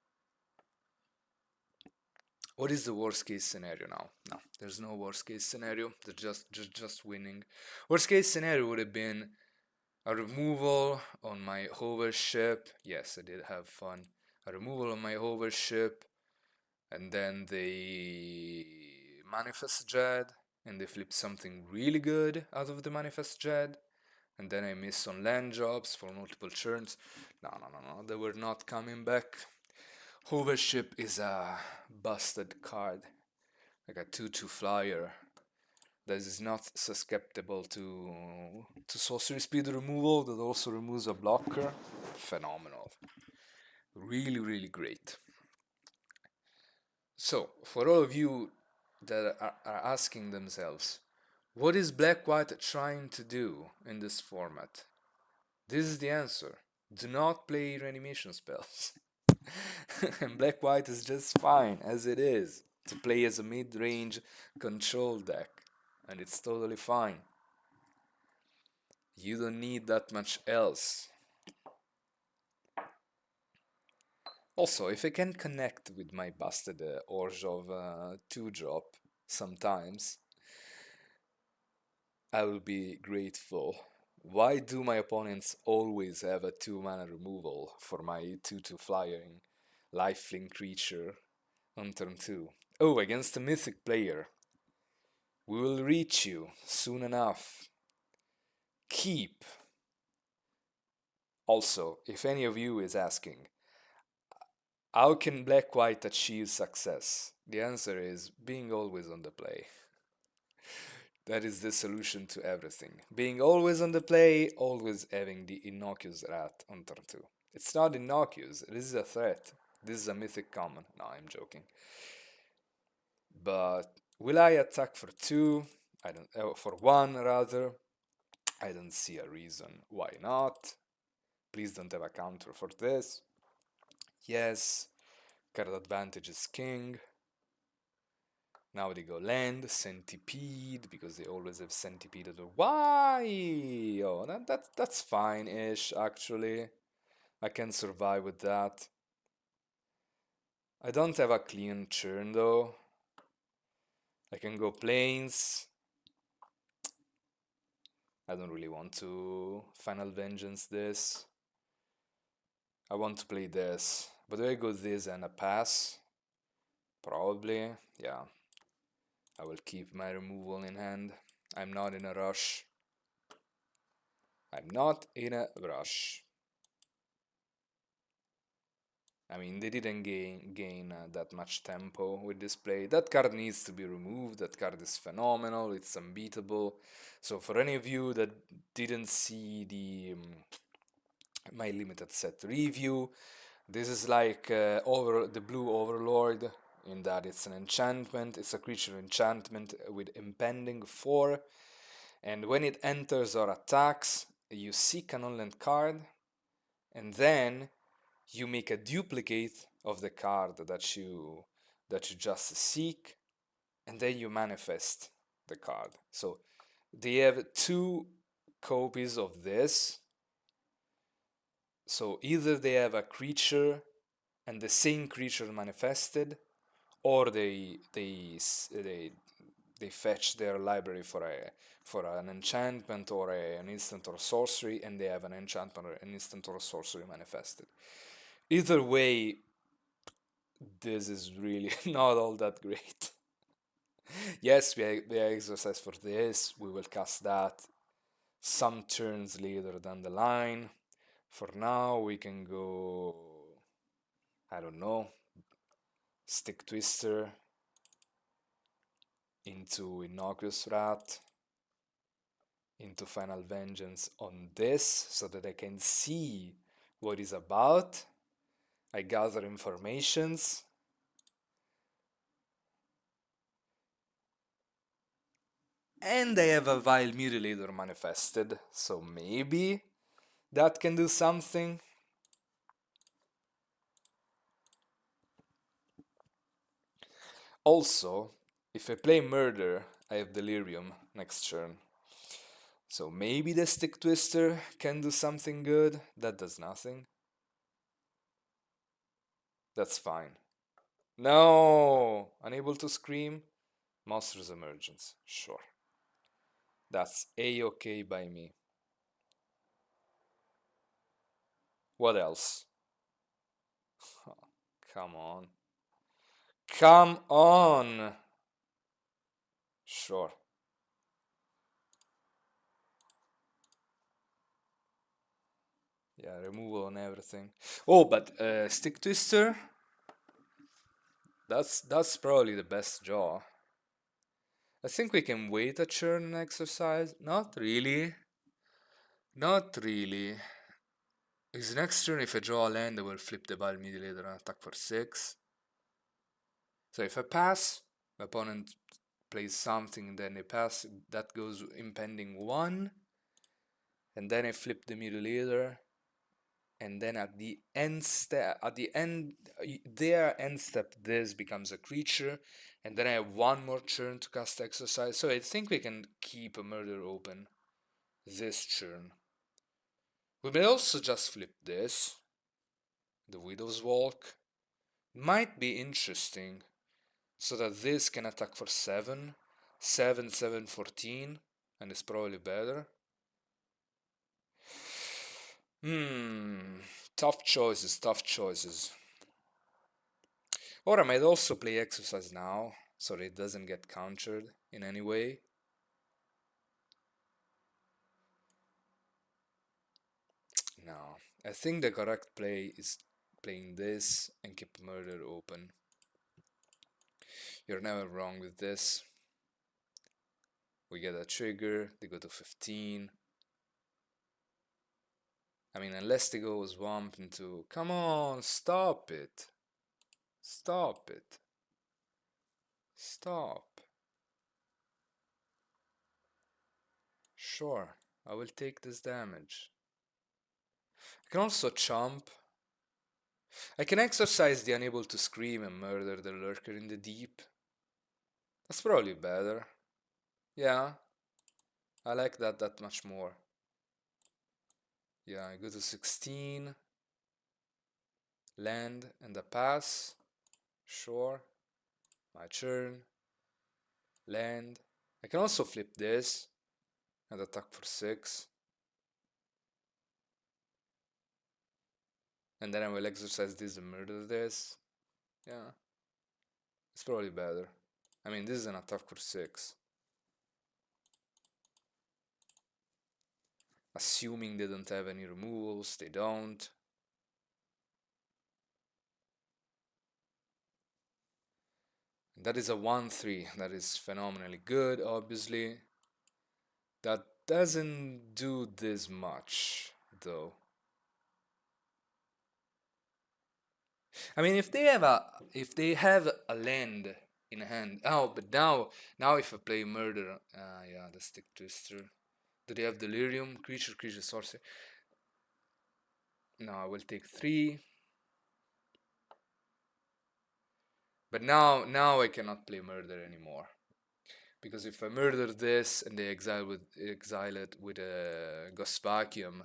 What is the worst case scenario now? No, there's no worst case scenario. They're just winning. Worst case scenario would have been a removal on my hover ship. Yes, I did have fun. A removal on my hover ship, and then they manifest dread, and they flip something really good out of the manifest dread, and then I miss on land drops for multiple turns. No, they were not coming back. Hover ship is a busted card, like a 2/2 flyer that is not susceptible to sorcery speed removal, that also removes a blocker. Phenomenal. Really great. So, for all of you that are asking themselves, what is Black-White trying to do in this format? This is the answer. Do not play reanimation spells. And Black-White is just fine as it is to play as a mid-range control deck, and it's totally fine. You don't need that much else. Also, if I can connect with my busted Orzhov 2-drop sometimes, I will be grateful. Why do my opponents always have a 2-mana removal for my 2/2 flying lifelink creature on turn 2? Oh, against a mythic player. We will reach you soon enough. Keep. Also, if any of you is asking, how can Black-White achieve success? The answer is being always on the play. That is the solution to everything. Being always on the play, always having the innocuous rat on turn 2. It's not innocuous, this is a threat. This is a mythic common. No, I'm joking. But will I attack for 2? I don't. For 1 rather. I don't see a reason why not. Please don't have a counter for this. Yes. Card advantage is king. Now they go land, centipede, because they always have centipede. Why? Oh, that's fine-ish, actually. I can survive with that. I don't have a clean turn, though. I can go planes. I don't really want to Final Vengeance this. I want to play this. But do I go this and a pass? Probably, yeah. I will keep my removal in hand. I'm not in a rush. I'm not in a rush. I mean, they didn't gain that much tempo with this play. That card needs to be removed. That card is phenomenal. It's unbeatable. So for any of you that didn't see the my limited set review, this is like the blue overlord in that it's an enchantment, it's a creature enchantment with impending 4, and when it enters or attacks, you seek an unland card, and then you make a duplicate of the card that you just seek, and then you manifest the card. So they have 2 copies of this. So either they have a creature and the same creature manifested, or they fetch their library for an enchantment or an instant or sorcery, and they have an enchantment or an instant or a sorcery manifested. Either way, this is really not all that great. Yes, we exercise for this. We will cast that some turns later down the line. For now, we can go, I don't know, Stick Twister into Innocuous Rat, into Final Vengeance on this, so that I can see what it's about. I gather informations. And I have a Vile Mutilator manifested, so maybe that can do something. Also, if I play Murder, I have Delirium next turn. So maybe the Stick Twister can do something good. That does nothing. That's fine. No! Unable to scream? Monster's Emergence. Sure. That's A-okay by me. What else? Oh, come on. Come on! Sure. Yeah, removal on everything. Oh, but Stick Twister? That's probably the best draw. I think we can wait a turn and exercise. Not really. Not really. His next turn, if I draw a land, I will flip the Vile Mutilator and attack for 6. So if I pass, my opponent plays something, then I pass, that goes impending 1. And then I flip the Mutilator. And then at the end step, their end step, this becomes a creature. And then I have 1 more turn to cast exercise. So I think we can keep a Murder open this turn. We may also just flip this. The Widow's Walk might be interesting, so that this can attack for 7, 7, 7, 14, and it's probably better. Tough choices, tough choices. Or I might also play Exercise now, so that it doesn't get countered in any way. No, I think the correct play is playing this and keep Murder open. You're never wrong with this. We get a trigger, they go to 15. I mean, unless they go Swamp into... Come on, stop it. Stop it. Stop. Sure, I will take this damage. I can also chomp. I can exercise the Unable to Scream and murder the Lurker in the Deep. That's probably better. Yeah, I like that much more. Yeah, I go to 16. Land and a pass. Sure. My turn. Land. I can also flip this and attack for 6. And then I will exercise this and murder this. Yeah. It's probably better. I mean, this is an attack for 6. Assuming they don't have any removals, they don't. That is a 1-3. That is phenomenally good, obviously. That doesn't do this much, though. I mean, if they have a land in hand. Oh, but now if I play murder, yeah, the stick twister. Do they have delirium? Creature, sorcery. No, I will take 3. But now I cannot play murder anymore. Because if I murder this and they exile it with a Ghost Vacuum,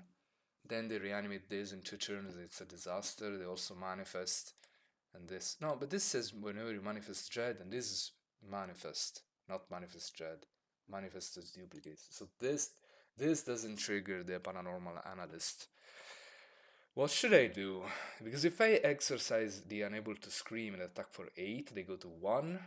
then they reanimate this in 2 turns. It's a disaster. They also manifest, and this no, but this says whenever you manifest dread, and this is manifest, not manifest dread. Manifest is duplicate. So this doesn't trigger the paranormal analyst. What should I do? Because if I exercise the unable to scream and attack for 8, they go to 1.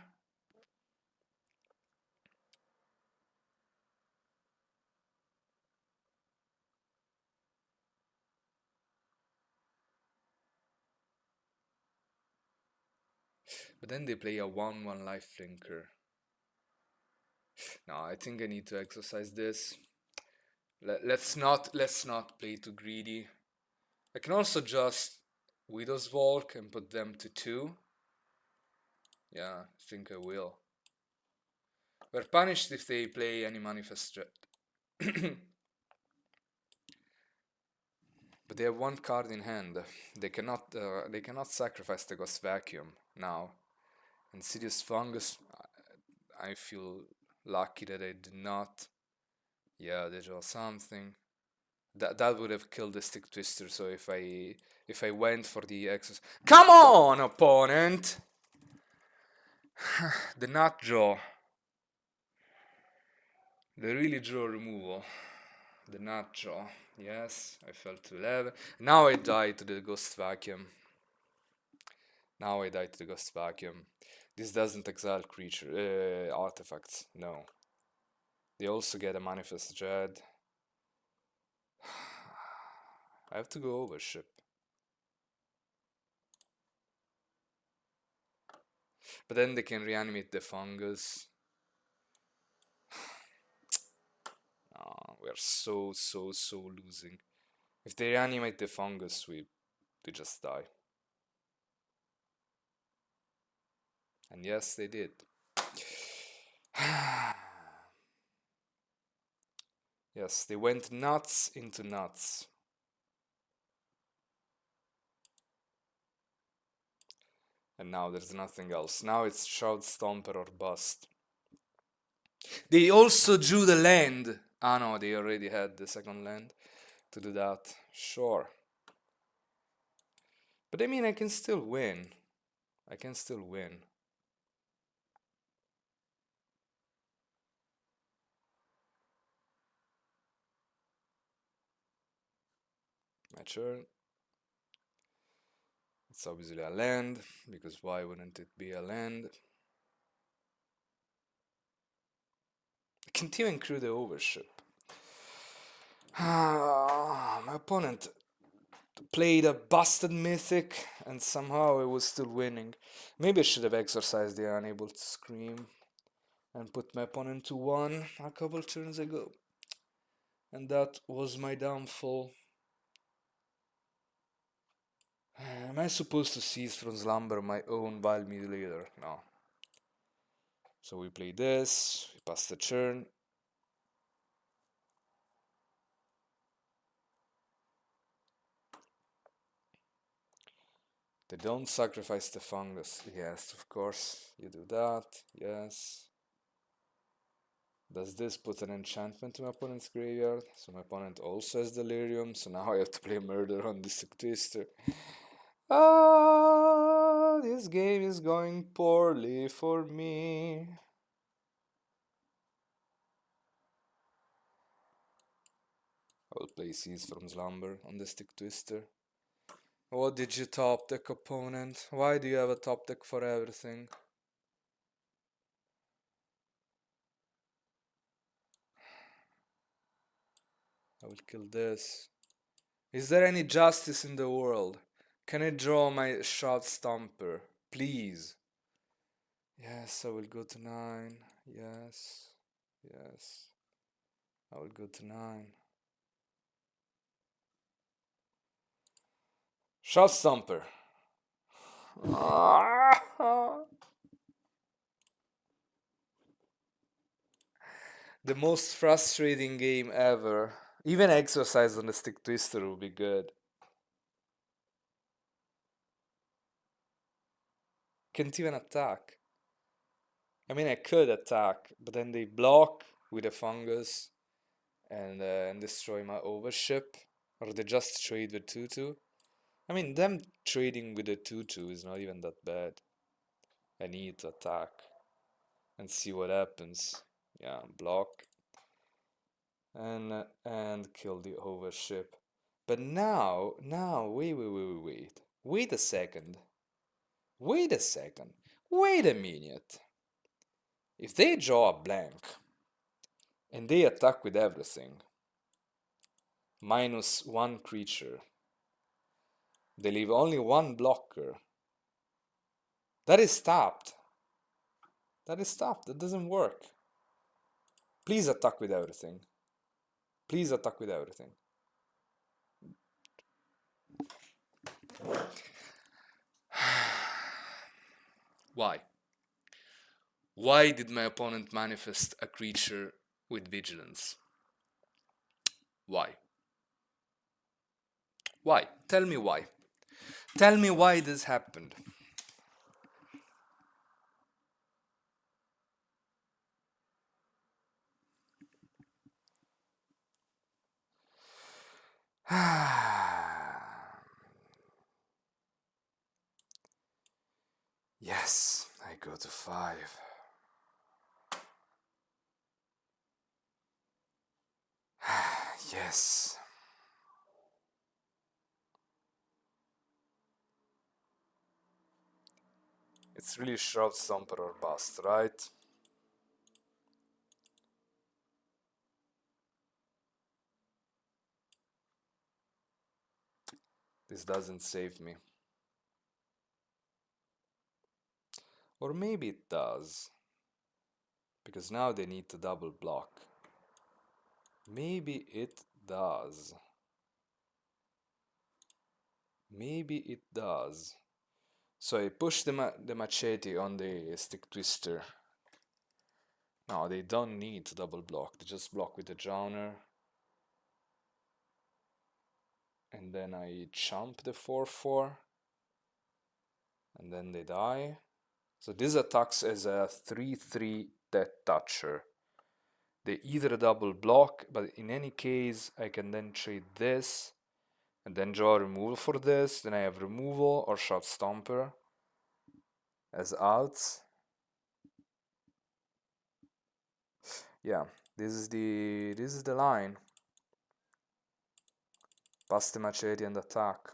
But then they play a 1/1 life flinker. No, I think I need to exercise this. Let's not play too greedy. I can also just Widow's Valk and put them to 2. Yeah, I think I will. We're punished if they play any manifest threat. But they have 1 card in hand. They cannot sacrifice the Ghost Vacuum now. Insidious Fungus, I feel lucky that I did not. Yeah, they draw something. That would have killed the Stick Twister. So if I went for the exercise, come on, opponent. The nut draw. The really draw removal. The nut draw. Yes, I fell to 11. Now I die to the Ghost Vacuum. This doesn't exile creature artifacts. No. They also get a Manifest Dread. I have to go Overship. But then they can reanimate the fungus. We're so losing. If they reanimate the fungus, we just die. And yes, they did. Yes, they went nuts into nuts. And now there's nothing else. Now it's Shroud Stomper or bust. They also drew the land. Ah no, they already had the second land to do that. Sure. But I mean, I can still win. My turn. It's obviously a land, because why wouldn't it be a land? I can't even crew the Overship. My opponent played a busted mythic, and somehow I was still winning. Maybe I should have exercised the unable to scream and put my opponent to 1 a couple turns ago. And that was my downfall. Am I supposed to seize from slumber my own wild mutilator? No. So we play this, we pass the turn. They don't sacrifice the fungus. Yes, of course, you do that. Yes. Does this put an enchantment to my opponent's graveyard? So my opponent also has delirium, so now I have to play murder on the Stick Twister. Ah, this game is going poorly for me. I will play Seize from Slumber on the Stick Twister. What did you top deck, opponent? Why do you have a top deck for everything? I will kill this. Is there any justice in the world? Can I draw my Shroud Stomper? Please. Yes, I will go to 9. Yes. Yes. I will go to 9. Shroud Stomper. The most frustrating game ever. Even exercise on the stick twister would be good. Can't even attack. I mean, I could attack, but then they block with a fungus and destroy my overship, or they just trade with 2-2. I mean, them trading with a 2-2 is not even that bad. I need to attack and see what happens. Yeah, block and kill the overship. But now, wait a second. Wait a second. Wait a minute. If they draw a blank and they attack with everything, -1 creature, they leave only one blocker. That is tapped. That is tapped. That doesn't work. Please attack with everything. Please attack with everything. Why? Why did my opponent manifest a creature with vigilance? Why? Why? Tell me why. Tell me why this happened. Yes, I go to 5. Yes. It's really Shroud Stomper or bust, right? This doesn't save me. Or maybe it does. Because now they need to double block. Maybe it does. Maybe it does. So I push the machete on the stick twister. No, they don't need to double block. They just block with the Drowner. And then I chump the 4-4. And then they die. So this attacks as a 3-3 Death Toucher. They either double block, but in any case I can then trade this and then draw a removal for this. Then I have removal or Shroud Stomper as outs. Yeah, this is the line. Pass the machete and attack.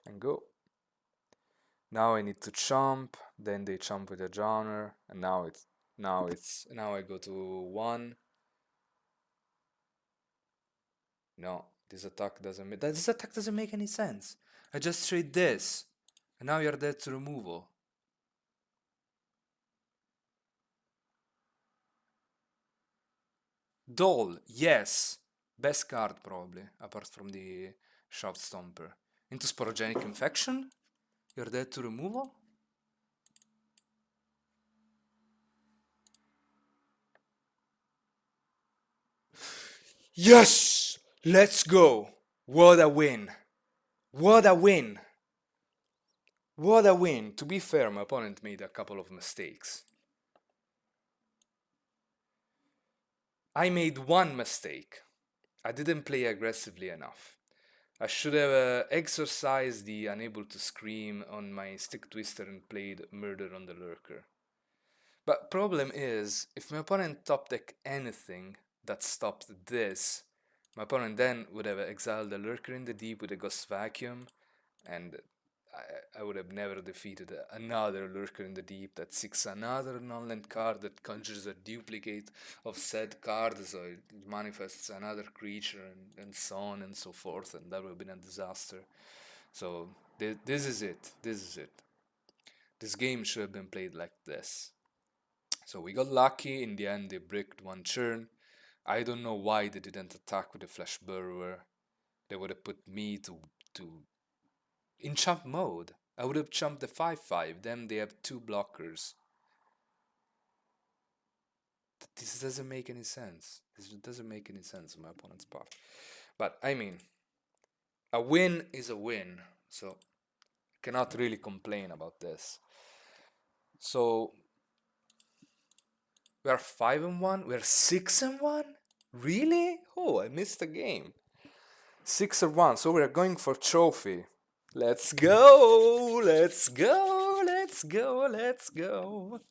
And go. Now I need to chomp, then they chomp with a Drowner, and now I go to 1. No, this attack doesn't make any sense. I just trade this, and now you're dead to removal. Dole, yes. Best card probably, apart from the Shroud Stomper. Into Sporogenic Infection? You're dead to removal? Yes! Let's go! What a win! What a win! What a win! To be fair, my opponent made a couple of mistakes. I made one mistake. I didn't play aggressively enough. I should have exercised the Unable to Scream on my Stick Twister and played Murder on the Lurker. But problem is, if my opponent top deck anything that stopped this, my opponent then would have exiled the Lurker in the Deep with a Ghost Vacuum, and I would have never defeated another Lurker in the Deep that seeks another non-land card that conjures a duplicate of said card, so it manifests another creature and so on and so forth, and that would have been a disaster. So this is it. This is it. This game should have been played like this. So we got lucky. In the end, they bricked one churn. I don't know why they didn't attack with the Flash Burrower. They would have put me to in chump mode. I would have chumped the 5/5. Then they have two blockers. This doesn't make any sense. This doesn't make any sense on my opponent's part. But I mean, a win is a win, so I cannot really complain about this. So we are 5-1. We are 6-1. Really? Oh, I missed a game. 6-1. So we are going for trophy. Let's go! Let's go! Let's go! Let's go!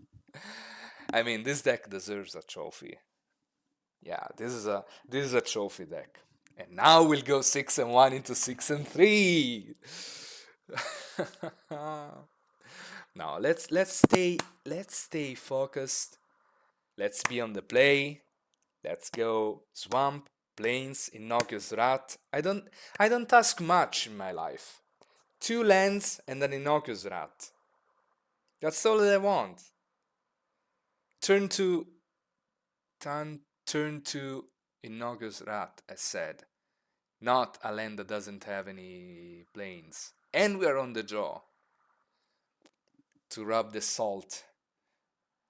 I mean, this deck deserves a trophy. Yeah, this is a trophy deck. And now we'll go 6-1 into 6-3. Now let's stay focused. Let's be on the play. Let's go swamp, plains, innocuous rat. I don't ask much in my life. 2 lands and an innocuous rat. That's all that I want. Turn to innocuous rat, I said. Not a land that doesn't have any plains. And we are on the draw. To rub the salt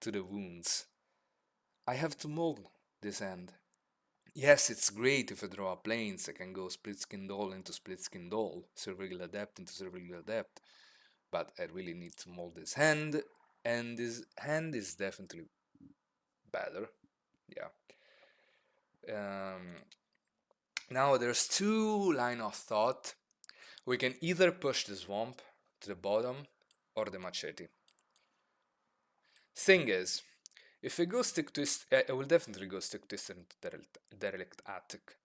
to the wounds. I have to mold this hand. Yes, it's great if I draw a plains. I can go split skin doll into split skin doll, Cervical Adept into Cervical Adept. But I really need to mold this hand, and this hand is definitely better. Yeah. Now there's 2 line of thought. We can either push the swamp to the bottom or the machete. Thing is, if I go stick twist, I will definitely go stick twist into derelict attic.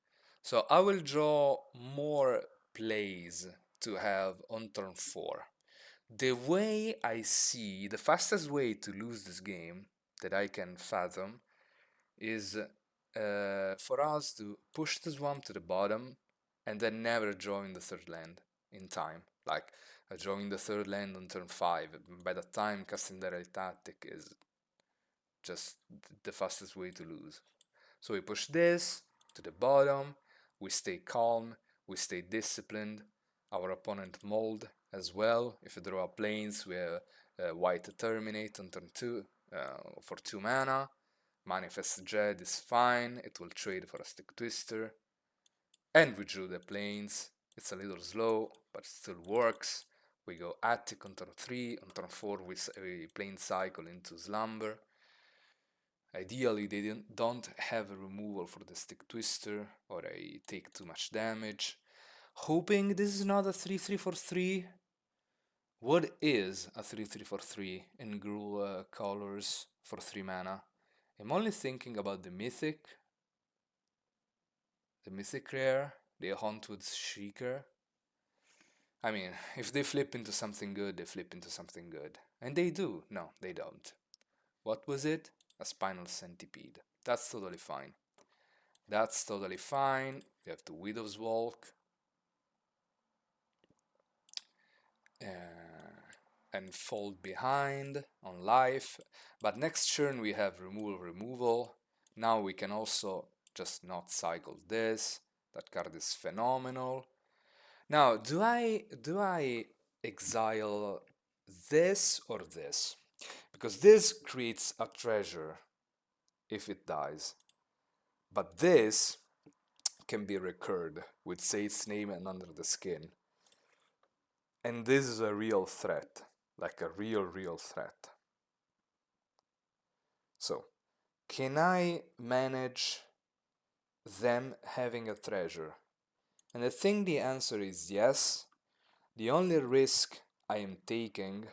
So I will draw more plays to have on turn 4. The way I see, the fastest way to lose this game that I can fathom is for us to push the swamp to the bottom and then never drawing the 3rd land in time. Like drawing the 3rd land on turn 5. By that time, casting derelict attic is just the fastest way to lose. So we push this to the bottom, we stay calm, we stay disciplined, our opponent mold as well. If we draw plains, we have white terminate on turn 2 for 2 mana. Manifest Dread is fine, it will trade for a stick twister. And we drew the plains. It's a little slow, but it still works. We go attic on turn 3, on turn 4 we plain cycle into slumber. Ideally, they don't have a removal for the stick twister, or I take too much damage. Hoping this is not a 3-3 for 3. What is a 3-3 for 3 in Gruul colors for 3 mana? I'm only thinking about the mythic rare, the Hauntwood's Shrieker. I mean, if they flip into something good, they flip into something good. And they do. No, they don't. What was it? A Spinal Centipede. That's totally fine. That's totally fine. You have to Widow's Walk. And fold behind on life. But next turn we have removal. Now we can also just not cycle this. That card is phenomenal. Now, do I exile this or this? Because this creates a treasure if it dies. But this can be recurred with Sate's Name and Under the Skin. And this is a real threat. Like a real threat. So, can I manage them having a treasure? And I think the answer is yes. The only risk I am taking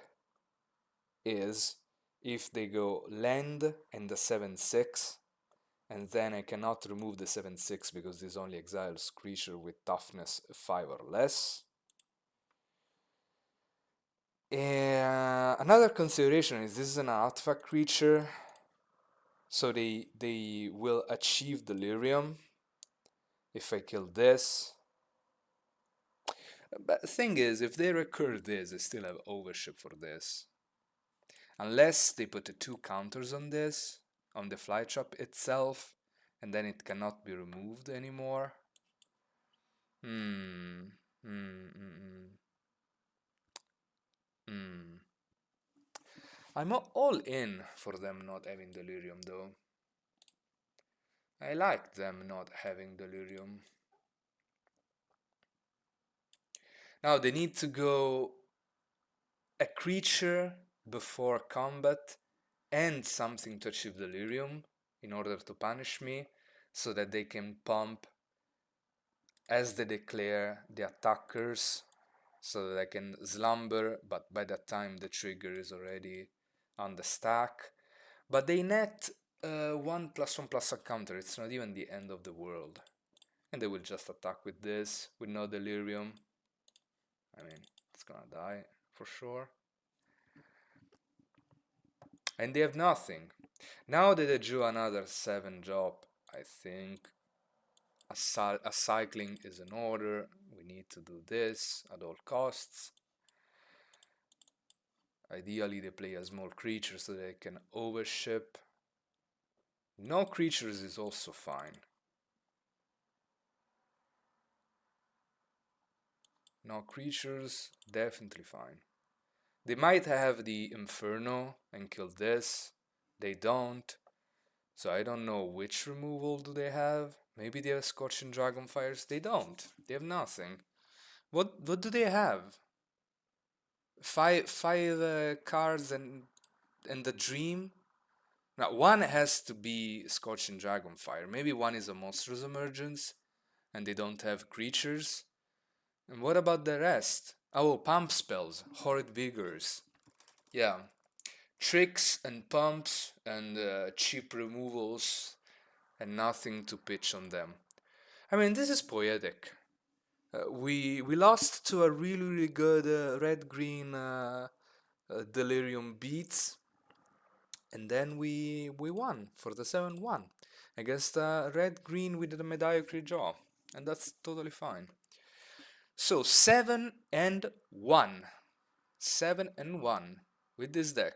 is if they go land and the 7-6, and then I cannot remove the 7-6 because this only exiles creature with toughness 5 or less. Another consideration is this is an artifact creature, so they will achieve delirium if I kill this. But the thing is, if they recur this, I still have ownership for this. Unless they put the 2 counters on this, on the fly trap itself, and then it cannot be removed anymore. Hmm. Hmm. Hmm. Hmm. I'm all in for them not having Delirium though. I like them not having Delirium. Now they need to go a creature before combat and something to achieve Delirium in order to punish me, so that they can pump as they declare the attackers, so that I can slumber, but by that time the trigger is already on the stack. But they net 1/1/1 counter, it's not even the end of the world. And they will just attack with this, with no Delirium. I mean, it's gonna die for sure. And they have nothing. Now that I drew another 7 drop, I think a cycling is in order. We need to do this at all costs. Ideally they play a small creature so they can overship. No creatures is also fine. No creatures, definitely fine. They might have the Inferno and kill this. They don't. So I don't know which removal do they have. Maybe they have Scorching Dragonfires. They don't. They have nothing. What do they have? Five cards and the Dream. Now one has to be Scorching Dragonfire. Maybe one is a Monstrous Emergence, and they don't have creatures. And what about the rest? Oh, pump spells, Horrid Vigors. Yeah, tricks and pumps and cheap removals and nothing to pitch on them. I mean, this is poetic. We lost to a really good red-green Delirium Beats, and then we won for the 7-1 against red-green with the mediocre draw, and that's totally fine. So 7-1, 7-1 with this deck.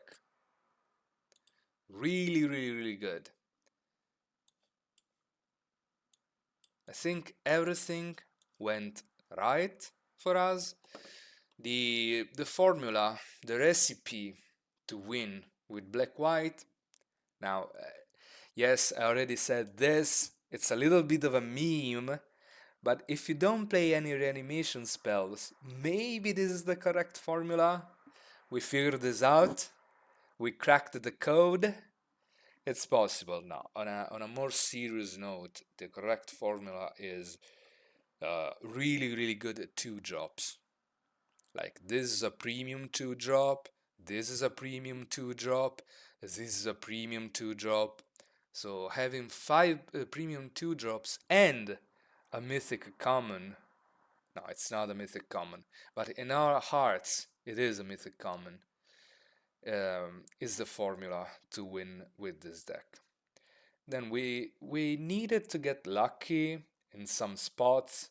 Really good. I think everything went right for us. The formula, the recipe to win with black-white. Now, yes, I already said this. It's a little bit of a meme, but if you don't play any reanimation spells, maybe this is the correct formula. We figured this out. We cracked the code. It's possible now. On a more serious note, the correct formula is really good at 2 drops. Like, this is a premium 2 drop, this is a premium 2 drop, this is a premium 2 drop. So having 5 premium 2 drops and a mythic common, no, it's not a mythic common, but in our hearts it is a mythic common, is the formula to win with this deck. Then we needed to get lucky in some spots,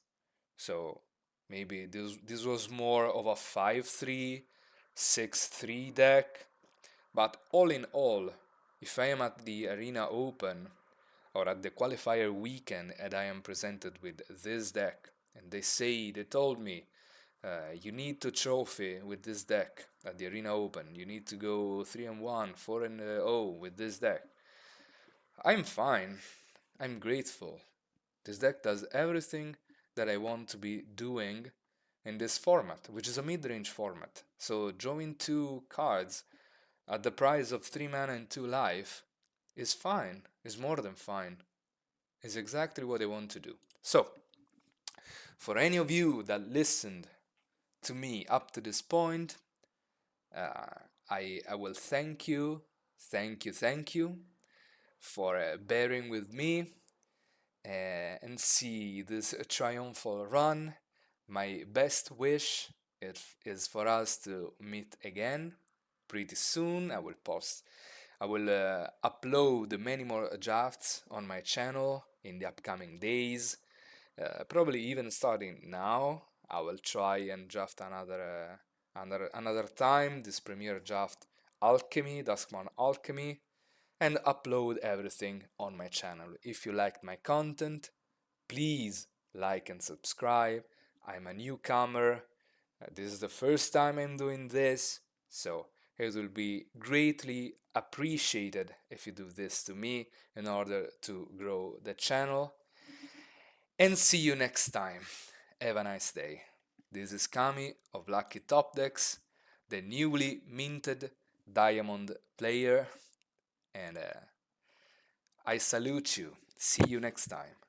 so maybe this was more of a 5-3, 6-3 deck. But all in all, if I am at the Arena Open or at the qualifier weekend and I am presented with this deck, and they told me, you need to trophy with this deck at the Arena Open, you need to go 3-1, 4-0 with this deck, I'm fine. I'm grateful. This deck does everything that I want to be doing in this format, which is a mid-range format. So drawing 2 cards at the price of 3 mana and 2 life is fine, is more than fine. Is exactly what I want to do. So, for any of you that listened to me up to this point, I will thank you for bearing with me and see this triumphal run. My best wish is for us to meet again pretty soon. I will upload many more drafts on my channel in the upcoming days. Probably even starting now. I will try and draft another time. This premiere draft Alchemy, Duskmourn Alchemy, and upload everything on my channel. If you liked my content, please like and subscribe. I'm a newcomer. This is the first time I'm doing this, so it will be greatly appreciated if you do this to me in order to grow the channel. And see you next time. Have a nice day. This is Kami of Lucky Top Decks, the newly minted Diamond player, and I salute you. See you next time.